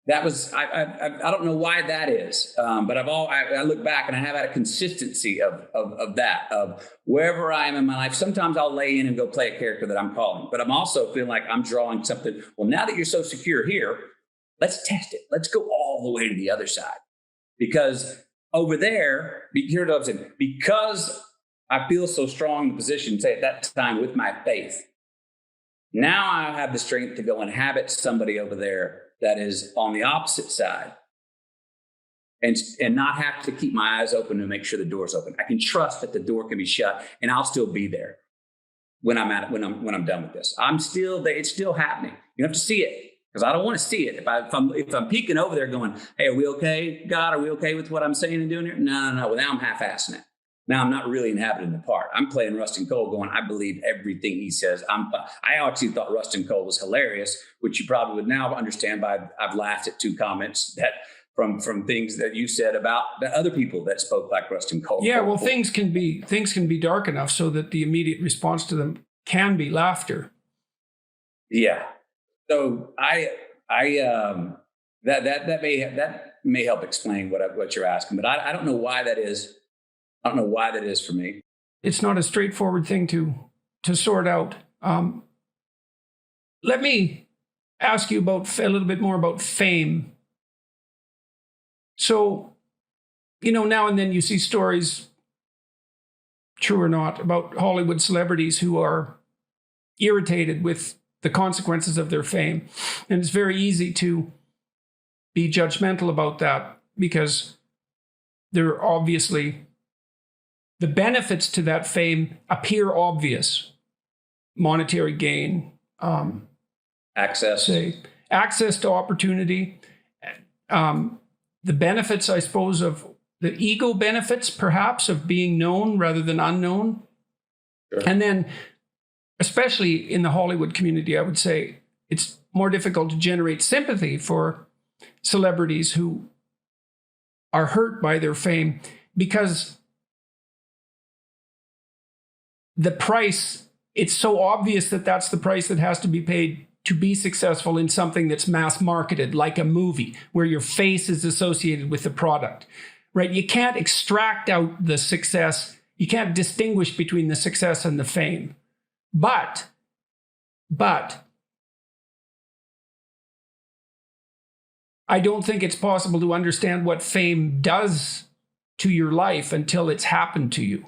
That was, I don't know why that is, but I look back and I have had a consistency of that, of wherever I am in my life. Sometimes I'll lay in and go play a character that I'm calling, but I'm also feeling like I'm drawing something. Well, now that you're so secure here, let's test it. Let's go all the way to the other side. Because over there, here's what I'm saying, because I feel so strong in the position, say at that time with my faith, now I have the strength to go inhabit somebody over there that is on the opposite side and not have to keep my eyes open to make sure the door's open. I can trust that the door can be shut and I'll still be there when I'm done with this. It's still happening. You don't have to see it because I don't want to see it. If I'm peeking over there going, hey, are we okay, God? Are we okay with what I'm saying and doing here? No. Well, now I'm half-assing it. Now I'm not really inhabiting the part. I'm playing Rustin Cole going, I believe everything he says. I actually thought Rustin Cole was hilarious, which you probably would now understand by I've laughed at 2 comments that from things that you said about the other people that spoke like Rustin Cole. Yeah, well, things can be dark enough so that the immediate response to them can be laughter. Yeah. So that may help explain what you're asking, but I don't know why that is. I don't know why that is for me. It's not a straightforward thing to sort out. Let me ask you about a little bit more about fame. So, now and then you see stories, true or not, about Hollywood celebrities who are irritated with the consequences of their fame. And it's very easy to be judgmental about that because they're obviously, the benefits to that fame appear obvious. Monetary gain, access to opportunity, the benefits, I suppose, of the ego benefits, perhaps, of being known rather than unknown. Sure. And then, especially in the Hollywood community, I would say it's more difficult to generate sympathy for celebrities who are hurt by their fame because the price, it's so obvious that that's the price that has to be paid to be successful in something that's mass marketed, like a movie where your face is associated with the product, right? You can't extract out the success. You can't distinguish between the success and the fame. But I don't think it's possible to understand what fame does to your life until it's happened to you.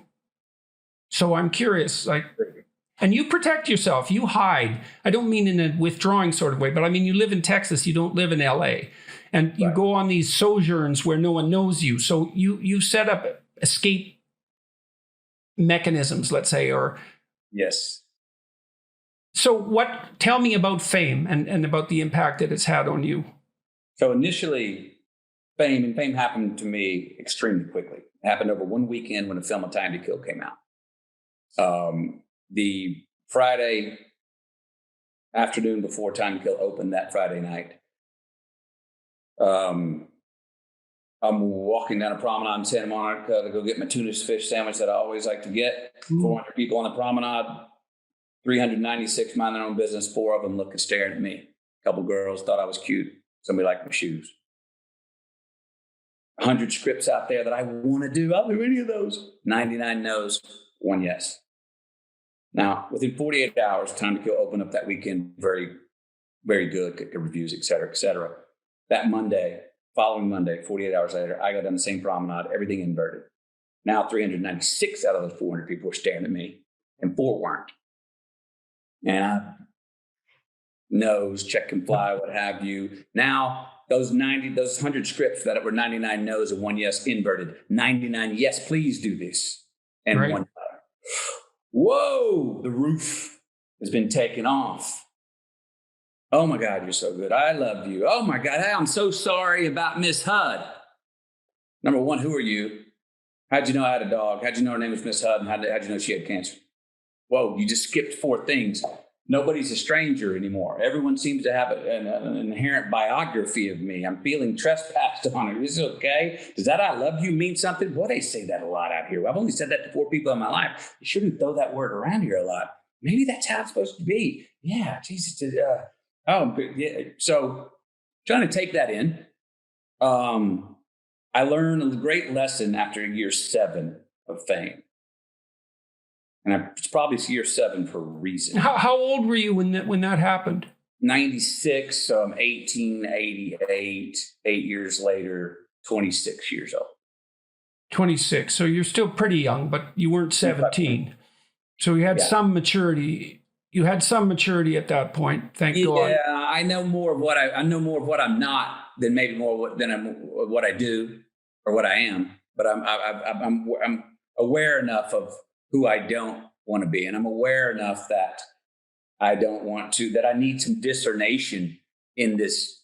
So I'm curious, and you protect yourself, you hide. I don't mean in a withdrawing sort of way, but I mean, you live in Texas, you don't live in LA. And you go on these sojourns where no one knows you. So you set up escape mechanisms, let's say, or... Yes. So tell me about fame and about the impact that it's had on you. So initially, fame happened to me extremely quickly. It happened over one weekend when the film A Time to Kill came out. The Friday afternoon before Time to Kill opened that Friday night, I'm walking down a promenade in Santa Monica to go get my tuna fish sandwich that I always like to get. 400 people on the promenade, 396 mind their own business. 4 of them looking, staring at me. A couple girls thought I was cute. Somebody liked my shoes. 100 scripts out there that I want to do. I'll do any of those. 99 no's, 1 yes. Now, within 48 hours, Time to Kill opened up that weekend very, very good, good reviews, et cetera, et cetera. That Monday, following Monday, 48 hours later, I got down the same promenade, everything inverted. Now 396 out of those 400 people were staring at me, and 4 weren't. And no's, check and fly, what have you. Now, those 100 scripts that were 99 no's and 1 yes inverted. 99 yes, please do this. And 1 no. Whoa, the roof has been taken off. Oh my God, you're so good. I love you. Oh my God, I'm so sorry about Miss Hud. Number one, who are you? How'd you know I had a dog? How'd you know her name was Miss Hud? And how'd you know she had cancer? Whoa, you just skipped 4 things. Nobody's a stranger anymore. Everyone seems to have an inherent biography of me. I'm feeling trespassed on it. Is it okay? Does that I love you mean something? Boy, they say that a lot out here. I've only said that to 4 people in my life. You shouldn't throw that word around here a lot. Maybe that's how it's supposed to be. Yeah, Jesus. Yeah. So trying to take that in. I learned a great lesson after year 7 of fame. And it's probably year 7 for a reason. How old were you when that happened? 96, so I'm 1888, 8 years later, 26 years old. 26. So you're still pretty young, but you weren't 17. So you had some maturity. You had some maturity at that point. Thank God. Yeah, I know more of what I know more of what I'm not than maybe more than what I do or what I am. But I'm aware enough of who I don't want to be. And I'm aware enough that that I need some discernation in this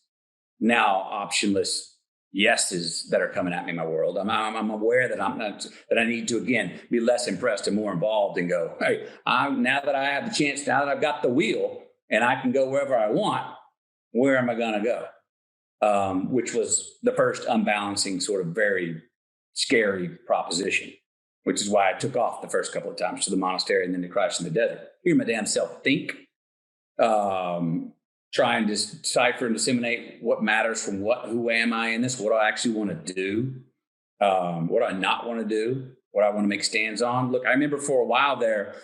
now optionless yeses that are coming at me in my world. I'm aware that that I need to, again, be less impressed and more involved and go, hey, now that I have the chance, now that I've got the wheel and I can go wherever I want, where am I going to go? Which was the first unbalancing sort of very scary proposition, which is why I took off the first couple of times to the monastery and then to Christ in the desert. Hear my damn self think, try and decipher and disseminate what matters from what, who am I in this, what do I actually want to do, what do I not want to do, what I want to make stands on. Look, I remember for a while there,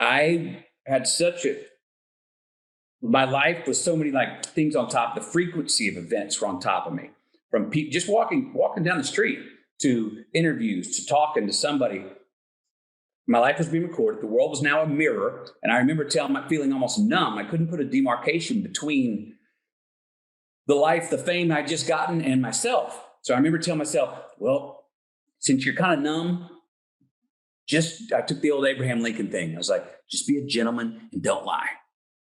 I had my life was so many like things on top, the frequency of events were on top of me, from just walking down the street to interviews, to talking to somebody. My life was being recorded. The world was now a mirror. And I remember feeling almost numb. I couldn't put a demarcation between the life, the fame I'd just gotten and myself. So I remember telling myself, well, since you're kind of numb, I took the old Abraham Lincoln thing. I was like, just be a gentleman and don't lie.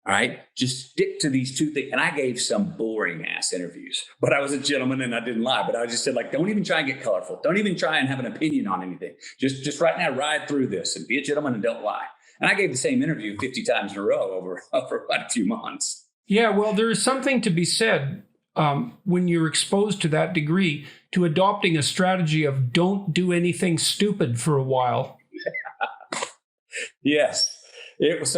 All right, just stick to these two things. And I gave some boring ass interviews, but I was a gentleman and I didn't lie. But I just said, like, don't even try and get colorful. Don't even try and have an opinion on anything. Just right now, ride through this and be a gentleman and don't lie. And I gave the same interview 50 times in a row over quite a few months. Yeah, well, there is something to be said when you're exposed to that degree to adopting a strategy of don't do anything stupid for a while. Yes. It was,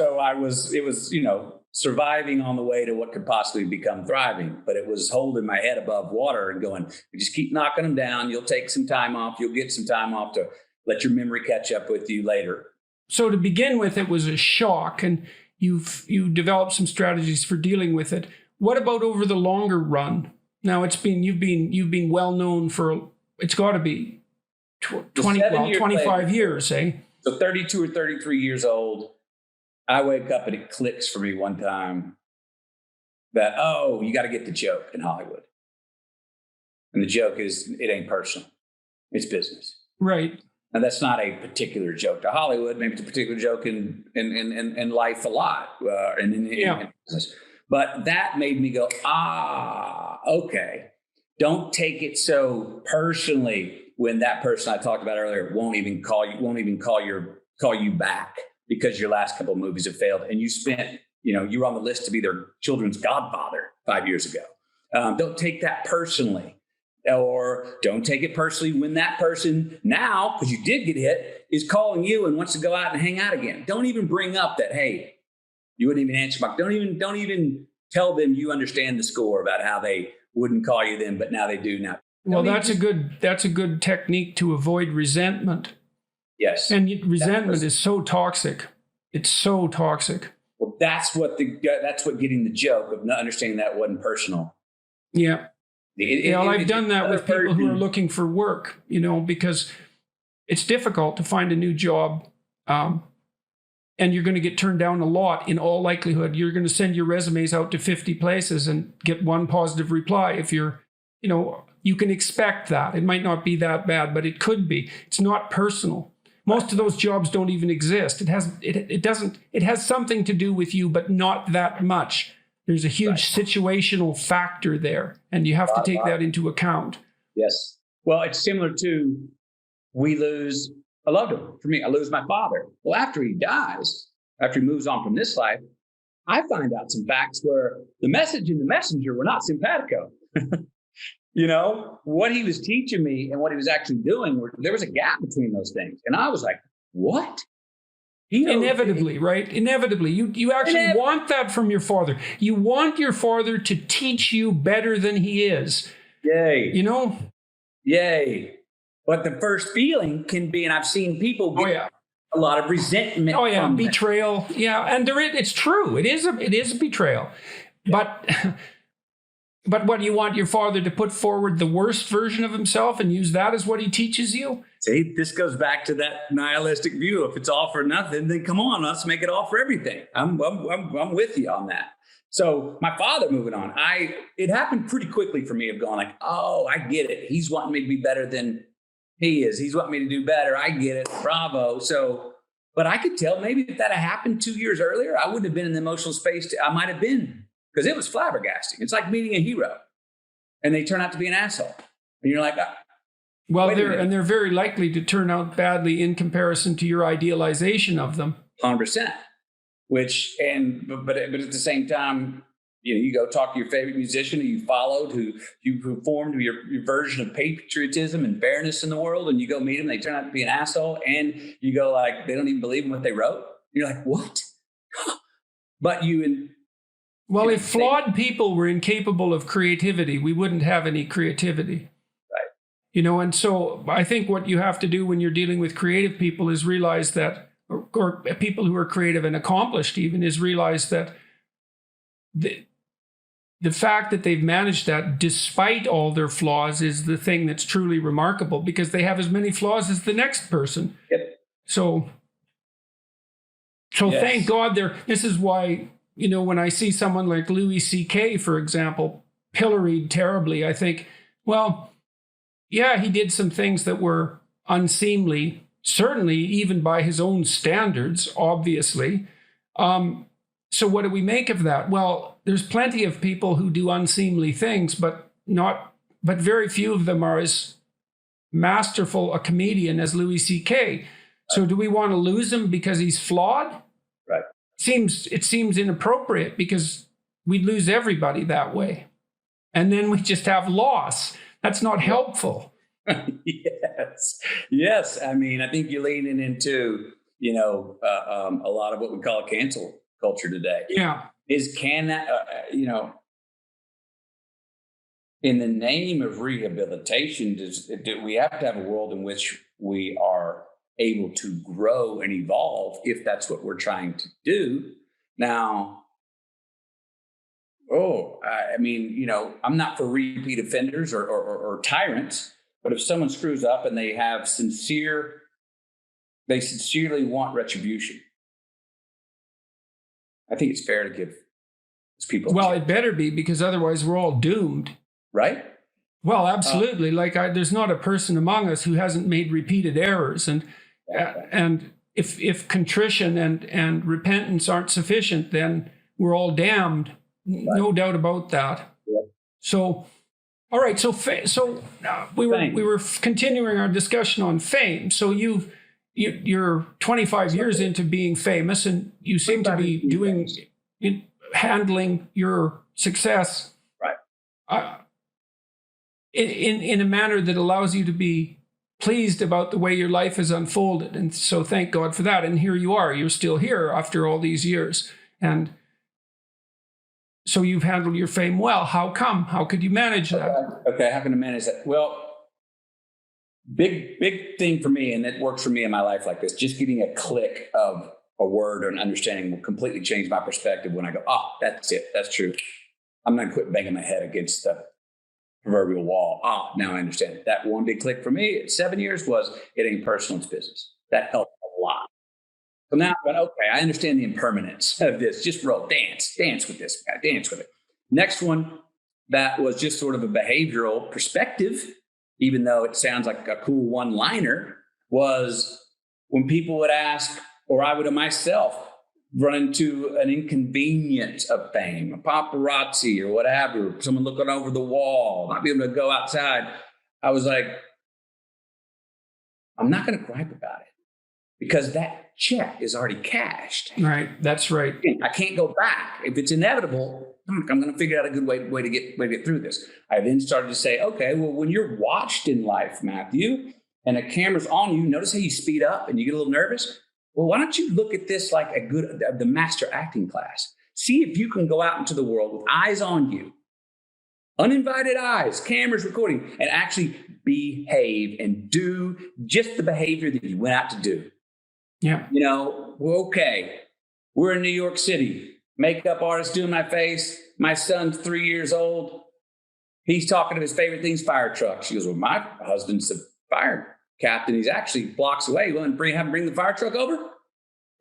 surviving on the way to what could possibly become thriving, but it was holding my head above water and going, you just keep knocking them down. You'll take some time off. You'll get some time off to let your memory catch up with you later. So to begin with, it was a shock, and you developed some strategies for dealing with it. What about over the longer run? Now you've been well known for, it's got to be 25 years, eh? So 32 or 33 years old. I wake up and it clicks for me one time that, you got to get the joke in Hollywood. And the joke is, it ain't personal. It's business. Right. And that's not a particular joke to Hollywood. Maybe it's a particular joke in life a lot, in business. But that made me go, okay. Don't take it so personally when that person I talked about earlier won't even call you back because your last couple of movies have failed and you spent, you were on the list to be their children's godfather 5 years ago. Don't take that personally, or don't take it personally when that person now, because you did get hit, is calling you and wants to go out and hang out again. Don't even bring up that, hey, you wouldn't even answer my, don't even tell them you understand the score about how they wouldn't call you then, but now they do now. Well, that's a good technique to avoid resentment. Yes. And resentment is so toxic. It's so toxic. Well, that's what getting the joke of not understanding that wasn't personal. Yeah. I've done that with people who are looking for work, because it's difficult to find a new job. And you're going to get turned down a lot in all likelihood. You're going to send your resumes out to 50 places and get one positive reply. If you're, you can expect that. It might not be that bad, but it could be. It's not personal. Most of those jobs don't even exist. It has something to do with you, but not that much. There's a huge situational factor there, and you have to take that into account. Yes. Well, it's similar to we lose a loved one. For me, I lose my father. Well, after he dies, after he moves on from this life, I find out some facts where the message and the messenger were not simpatico. What he was teaching me and what he was actually doing, there was a gap between those things. And I was like, what? Inevitably, right? Inevitably. You actually want that from your father. You want your father to teach you better than he is. Yay. Yay. But the first feeling can be, and I've seen people get a lot of resentment. Oh, yeah. From betrayal. That. Yeah. And it's true. It is a betrayal. Yeah. But what, you want your father to put forward the worst version of himself and use that as what he teaches you? See, this goes back to that nihilistic view. If it's all for nothing, then come on, let's make it all for everything. I'm with you on that. So my father moving on, it happened pretty quickly for me of going like, oh, I get it. He's wanting me to be better than he is. He's wanting me to do better. I get it. Bravo. So, but I could tell maybe if that had happened 2 years earlier, I wouldn't have been in the emotional space. I might have been. Because it was flabbergasting. It's like meeting a hero. and they turn out to be an asshole. And you're like, well, they're very likely to turn out badly in comparison to your idealization of them. 100%. But at the same time, you go talk to your favorite musician who you followed, who you formed your version of patriotism and fairness in the world, and you go meet them, they turn out to be an asshole, and you go like, they don't even believe in what they wrote. You're like, what? But if flawed people were incapable of creativity, we wouldn't have any creativity. Right. And so I think what you have to do when you're dealing with creative people is realize that, or people who are creative and accomplished even, is realize that the fact that they've managed that despite all their flaws is the thing that's truly remarkable, because they have as many flaws as the next person. Yep. So yes. Thank God this is why, when I see someone like Louis C.K., for example, pilloried terribly, I think, well, yeah, he did some things that were unseemly, certainly even by his own standards, obviously. So what do we make of that? Well, there's plenty of people who do unseemly things, but very few of them are as masterful a comedian as Louis C.K. So do we want to lose him because he's flawed? Right. It seems inappropriate, because we'd lose everybody that way. And then we just have loss. That's not helpful. Yes. I mean, I think you're leaning into, a lot of what we call a cancel culture today. Yeah. In the name of rehabilitation, do we have to have a world in which we are able to grow and evolve, if that's what we're trying to do? Now, I'm not for repeat offenders or tyrants, but if someone screws up and they sincerely want retribution, I think it's fair to give people. Well, it better be, because otherwise we're all doomed. Right? Well, absolutely. There's not a person among us who hasn't made repeated errors, and if contrition and repentance aren't sufficient, then we're all damned. Right. No doubt about that. Yep. So, all right. So we were continuing our discussion on fame. So you're 25 years into being famous, and you seem to be handling your success in a manner that allows you to be pleased about the way your life has unfolded. And so thank God for that. And here you are. You're still here after all these years. And so you've handled your fame well. How come? How could you manage that? Okay, how can I manage that? Well, big thing for me, and it works for me in my life like this, just getting a click of a word or an understanding will completely change my perspective when I go, that's it. That's true. I'm not going to quit banging my head against the proverbial wall. Now I understand it. That one big click for me at 7 years was it ain't personal, it's business. That helped a lot. So now I'm going, okay, I understand the impermanence of this. Just roll, dance with this guy, dance with it. Next one, that was just sort of a behavioral perspective, even though it sounds like a cool one-liner, was when people would ask, or I would myself run into an inconvenience of fame, a paparazzi or whatever, someone looking over the wall, not be able to go outside. I was like, I'm not going to gripe about it, because that check is already cashed. Right. That's right. I can't go back. If it's inevitable, I'm going to figure out a good way to get through this. I then started to say, okay, well, when you're watched in life, Matthew, and a camera's on you, notice how you speed up and you get a little nervous? Well, why don't you look at this like the master acting class? See if you can go out into the world with eyes on you, uninvited eyes, cameras recording, and actually behave and do just the behavior that you went out to do. Yeah. Okay, we're in New York City. Makeup artist doing my face. My son's 3 years old. He's talking to his favorite things, fire truck. She goes, well, my husband's a fire captain. He's actually blocks away. You want to have him bring the fire truck over?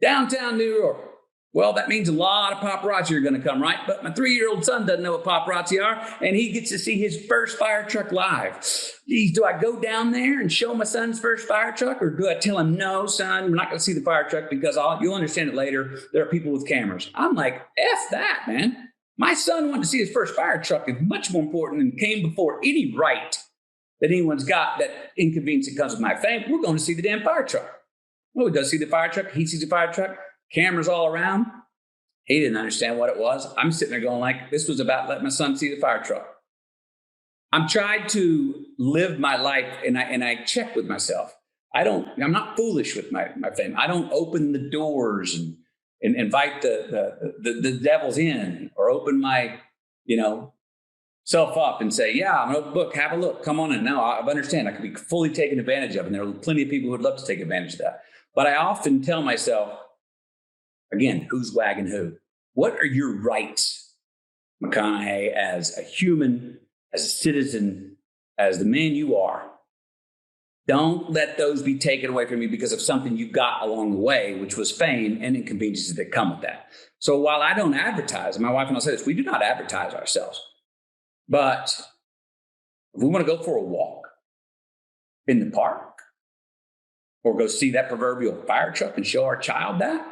Downtown New York. Well, that means a lot of paparazzi are going to come, right? But my 3-year-old son doesn't know what paparazzi are, and he gets to see his first fire truck live. Geez, do I go down there and show my son's first fire truck, or do I tell him, no, son, we're not going to see the fire truck because you'll understand it later. There are people with cameras. I'm like, F that, man. My son wanted to see his first fire truck is much more important and came before any right that anyone's got that inconvenience that comes with my fame. We're going to see the damn fire truck. Well, he does see the fire truck. He sees the fire truck. Cameras all around. He didn't understand what it was. I'm sitting there going like, this was about letting my son see the fire truck. I'm trying to live my life, and I check with myself. I'm not foolish with my fame. I don't open the doors and invite the devils in, or open my, self up and say, yeah, I'm an open book, have a look, come on in. No, I understand. I could be fully taken advantage of, and there are plenty of people who would love to take advantage of that. But I often tell myself, again, who's wagging who? What are your rights, McConaughey, as a human, as a citizen, as the man you are? Don't let those be taken away from you because of something you got along the way, which was fame and inconveniences that come with that. So while I don't advertise, my wife and I say this, we do not advertise ourselves. But if we want to go for a walk in the park or go see that proverbial fire truck and show our child that,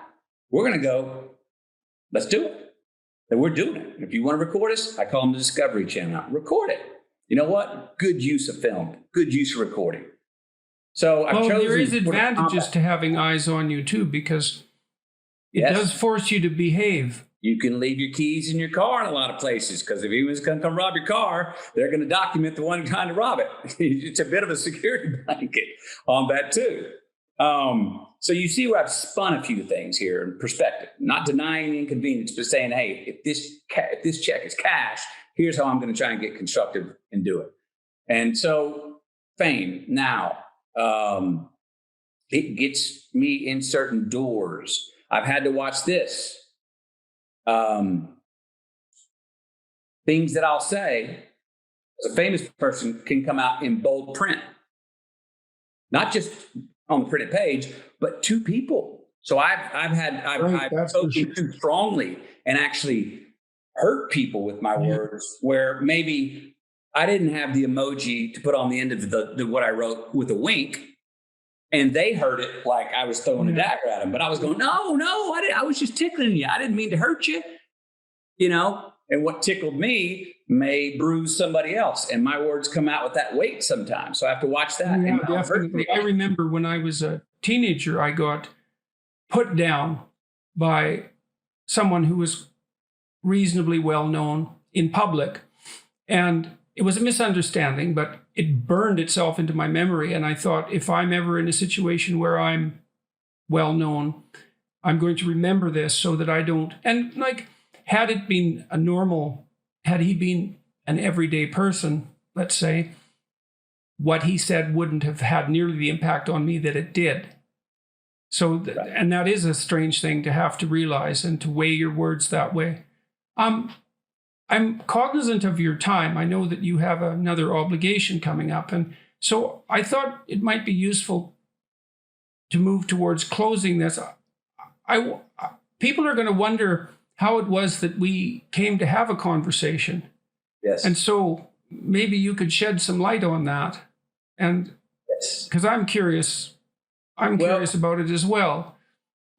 we're going to go, let's do it. And we're doing it. And if you want to record us, I call them the Discovery Channel. Record it. You know what? Good use of film, good use of recording. So there is advantages to having eyes on you too, because it does force you to behave. You can leave your keys in your car in a lot of places, because if anyone's going to come rob your car, they're going to document the one trying to rob it. It's a bit of a security blanket on that too. So you see where I've spun a few things here in perspective, not denying the inconvenience, but saying, hey, if this check is cash, here's how I'm going to try and get constructive and do it. And so fame now, it gets me in certain doors. I've had to watch this. Things that I'll say as a famous person can come out in bold print, not just on the printed page, but to people. So I've spoken too strongly and actually hurt people with my words, where maybe I didn't have the emoji to put on the end of the what I wrote with a wink, and they heard it like I was throwing a dagger at them. But I was going, no, I was just tickling you. I didn't mean to hurt you, And what tickled me may bruise somebody else, and my words come out with that weight sometimes. So I have to watch that. Yeah, definitely. I remember when I was a teenager, I got put down by someone who was reasonably well known in public, and it was a misunderstanding, but it burned itself into my memory. And I thought, if I'm ever in a situation where I'm well known, I'm going to remember this so that I don't. And had he been an everyday person, let's say, what he said wouldn't have had nearly the impact on me that it did. So, and that is a strange thing to have to realize and to weigh your words that way. I'm cognizant of your time. I know that you have another obligation coming up. And so I thought it might be useful to move towards closing this. People are going to wonder how it was that we came to have a conversation. Yes. And so maybe you could shed some light on that. And because I'm curious about it as well.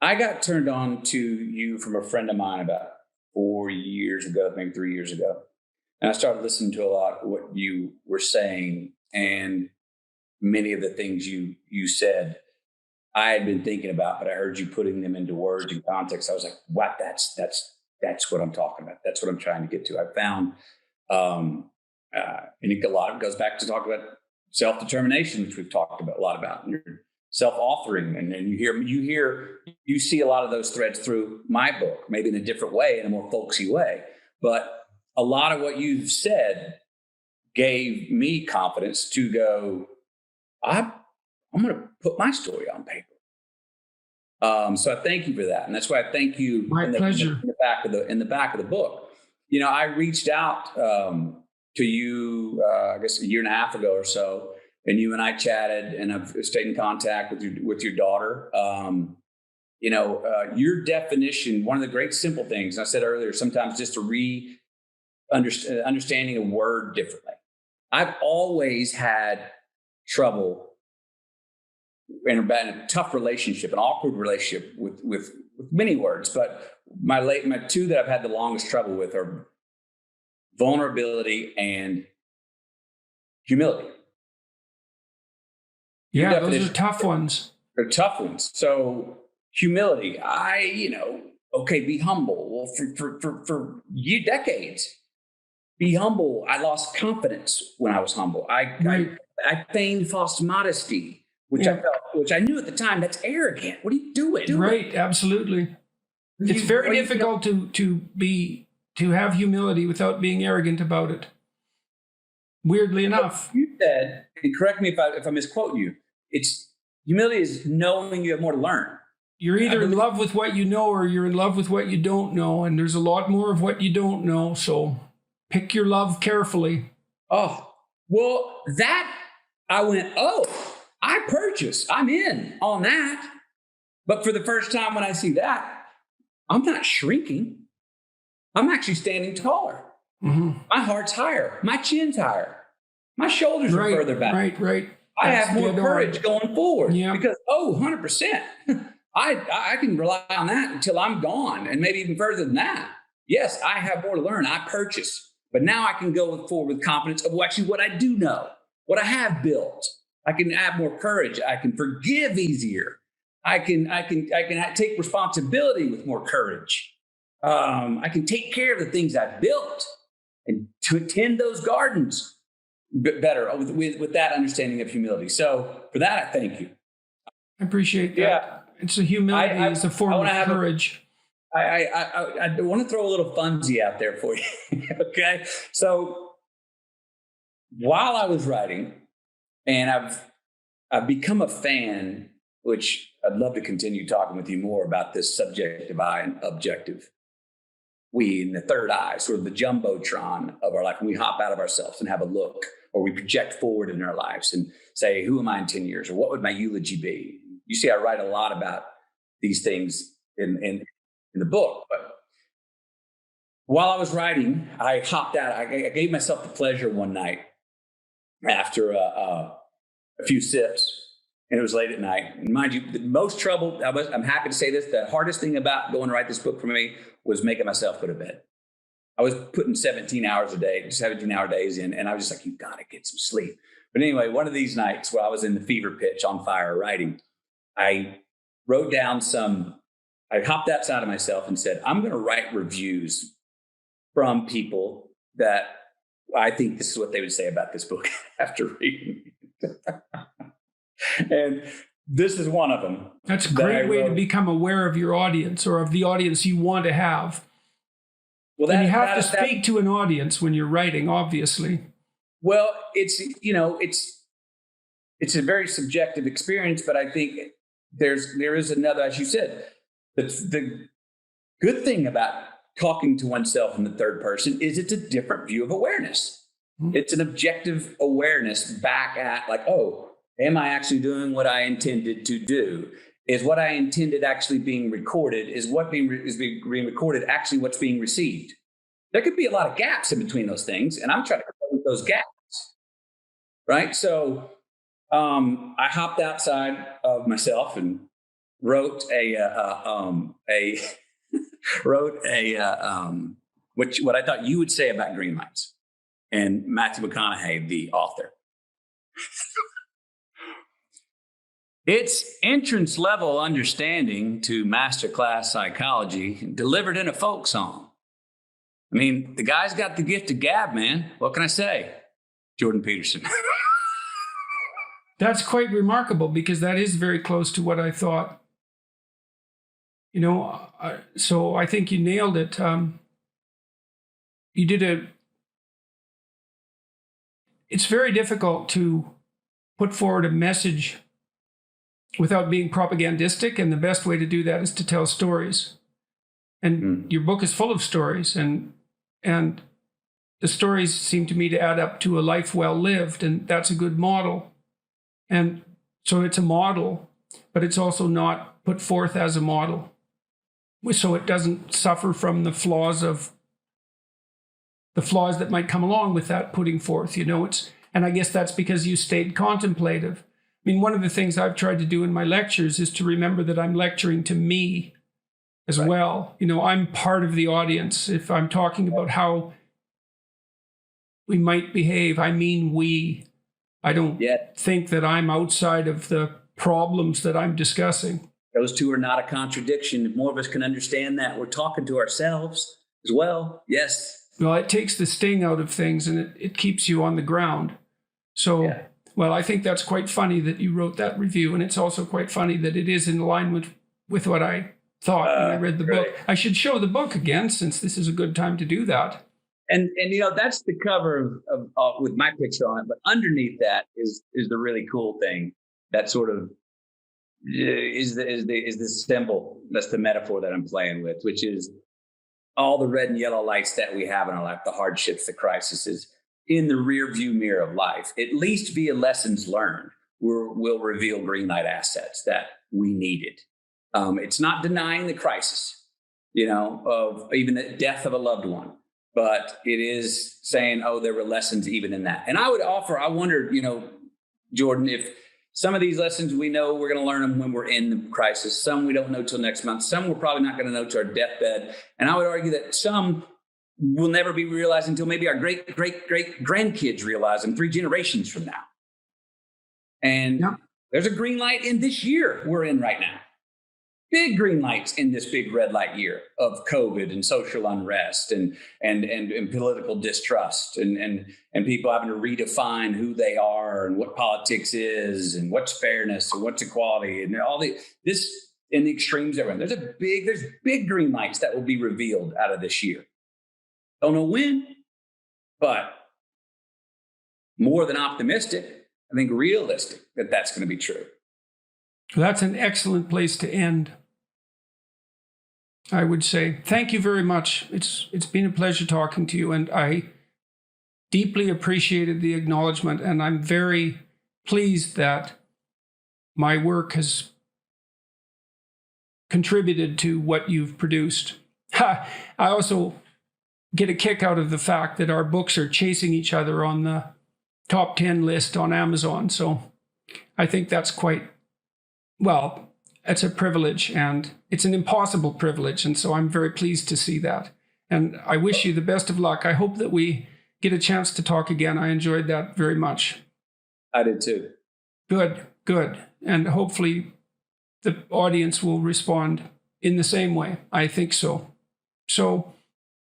I got turned on to you from a friend of mine about 4 years ago, maybe 3 years ago. And I started listening to a lot of what you were saying, and many of the things you said I had been thinking about, but I heard you putting them into words and context. I was like, wow, that's what I'm talking about. That's what I'm trying to get to. I found, and a lot of it goes back to talk about self-determination, which we've talked about a lot about, and self-authoring. And you see a lot of those threads through my book, maybe in a different way, in a more folksy way. But a lot of what you've said gave me confidence to go, I'm going to put my story on paper. So I thank you for that. And that's why I thank you. My pleasure. In the back of the book. I reached out to you, I guess a year and a half ago or so, and you and I chatted, and I've stayed in contact with your daughter. Your definition, one of the great simple things, I said earlier, sometimes just to understanding a word differently. I've always had trouble in a tough relationship, an awkward relationship with many words, but my two that I've had the longest trouble with are vulnerability, and humility. Yeah, those are tough ones. They're tough ones. So humility, be humble. Well, for decades, be humble. I lost confidence when I was humble. I feigned false modesty, which I knew at the time that's arrogant. What are you doing? Right, absolutely. It's very difficult to have humility without being arrogant about it. Weirdly enough. You said, and correct me if I misquote you, humility is knowing you have more to learn. You're either in love with what you know or you're in love with what you don't know. And there's a lot more of what you don't know. So pick your love carefully. Oh, well, that I went, I purchase. I'm in on that. But for the first time when I see that, I'm not shrinking. I'm actually standing taller. Mm-hmm. My heart's higher. My chin's higher. My shoulders are further back. Right. I have more courage going forward because, 100%. I can rely on that until I'm gone and maybe even further than that. Yes, I have more to learn. I purchase. But now I can go forward with confidence of actually what I do know, what I have built. I can have more courage. I can forgive easier. I can take responsibility with more courage. I can take care of the things I've built and to attend those gardens better with that understanding of humility. So for that, I thank you. I appreciate that. Yeah. It's a humility. It's a form of courage. I want to throw a little funsy out there for you. Okay. So while I was writing, and I've become a fan, which I'd love to continue talking with you more about this subjective eye and objective. We in the third eye, sort of the jumbotron of our life, when we hop out of ourselves and have a look, or we project forward in our lives and say, who am I in 10 years? Or what would my eulogy be? You see, I write a lot about these things in the book. But while I was writing, I hopped out. I gave myself the pleasure one night after a few sips, and it was late at night. And mind you, the most trouble, I'm happy to say this, the hardest thing about going to write this book for me was making myself go to bed. I was putting 17-hour days in, and I was just like, you got to get some sleep. But anyway, one of these nights where I was in the fever pitch on fire writing, I wrote down I hopped outside of myself and said, I'm going to write reviews from people that I think this is what they would say about this book after reading it. And this is one of them. That's a great way to become aware of your audience or of the audience you want to have. Well, and you have to speak to an audience when you're writing, obviously. Well, it's a very subjective experience, but I think there is another, as you said, the good thing about talking to oneself in the third person is it's a different view of awareness. Mm-hmm. It's an objective awareness back at am I actually doing what I intended to do? Is what I intended actually being recorded? Is what being recorded actually what's being received? There could be a lot of gaps in between those things, and I'm trying to close those gaps, right? So I hopped outside of myself and wrote what I thought you would say about Greenlights and Matthew McConaughey, the author. It's entrance level understanding to masterclass psychology delivered in a folk song. I mean, the guy's got the gift of gab, man. What can I say? Jordan Peterson. That's quite remarkable because that is very close to what I thought. So I think you nailed it. It's very difficult to put forward a message without being propagandistic, and the best way to do that is to tell stories. And your book is full of stories, and the stories seem to me to add up to a life well lived, and that's a good model. And so it's a model, but it's also not put forth as a model, so it doesn't suffer from the flaws that might come along with that putting forth. And I guess that's because you stayed contemplative. I mean, one of the things I've tried to do in my lectures is to remember that I'm lecturing to me as well. I'm part of the audience. If I'm talking about how might behave. I mean, I don't think that I'm outside of the problems that I'm discussing. Those two are not a contradiction. If more of us can understand that, we're talking to ourselves as well. Yes. Well, it takes the sting out of things, and it keeps you on the ground. So, well, I think that's quite funny that you wrote that review, and it's also quite funny that it is in alignment with what I thought when I read the book. I should show the book again, since this is a good time to do that. And that's the cover of with my picture on it, but underneath that is the really cool thing. That sort of is the symbol. That's the metaphor that I'm playing with, which is all the red and yellow lights that we have in our life, the hardships, the crises, in the rear view mirror of life, at least via lessons learned, will reveal green light assets that we needed. It's not denying the crisis, of even the death of a loved one, but it is saying, oh, there were lessons even in that. And I would offer, I wondered, Jordan, if some of these lessons we know we're going to learn them when we're in the crisis. Some we don't know till next month. Some we're probably not going to know till our deathbed. And I would argue that some will never be realized until maybe our great grandkids realize them 3 generations from now. And there's a green light in this year we're in right now. Big green lights in this big red light year of COVID and social unrest and political distrust and people having to redefine who they are and what politics is and what's fairness and what's equality and all this in the extremes everyone. There's big green lights that will be revealed out of this year. Don't know when, but more than optimistic, I think realistic that that's going to be true. Well, that's an excellent place to end, I would say. Thank you very much. It's been a pleasure talking to you, and I deeply appreciated the acknowledgement, and I'm very pleased that my work has contributed to what you've produced. I also get a kick out of the fact that our books are chasing each other on the top 10 list on Amazon, so I think that's it's a privilege, and it's an impossible privilege. And so I'm very pleased to see that. And I wish you the best of luck. I hope that we get a chance to talk again. I enjoyed that very much. I did too. Good. And hopefully the audience will respond in the same way. I think so. So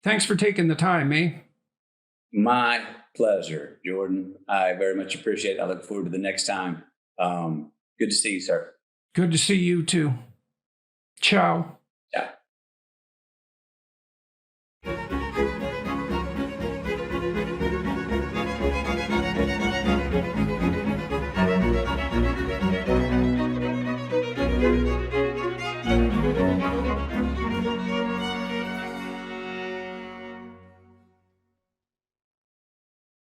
thanks for taking the time, eh? My pleasure, Jordan. I very much appreciate it. I look forward to the next time. Good to see you, sir. Good to see you too. Ciao.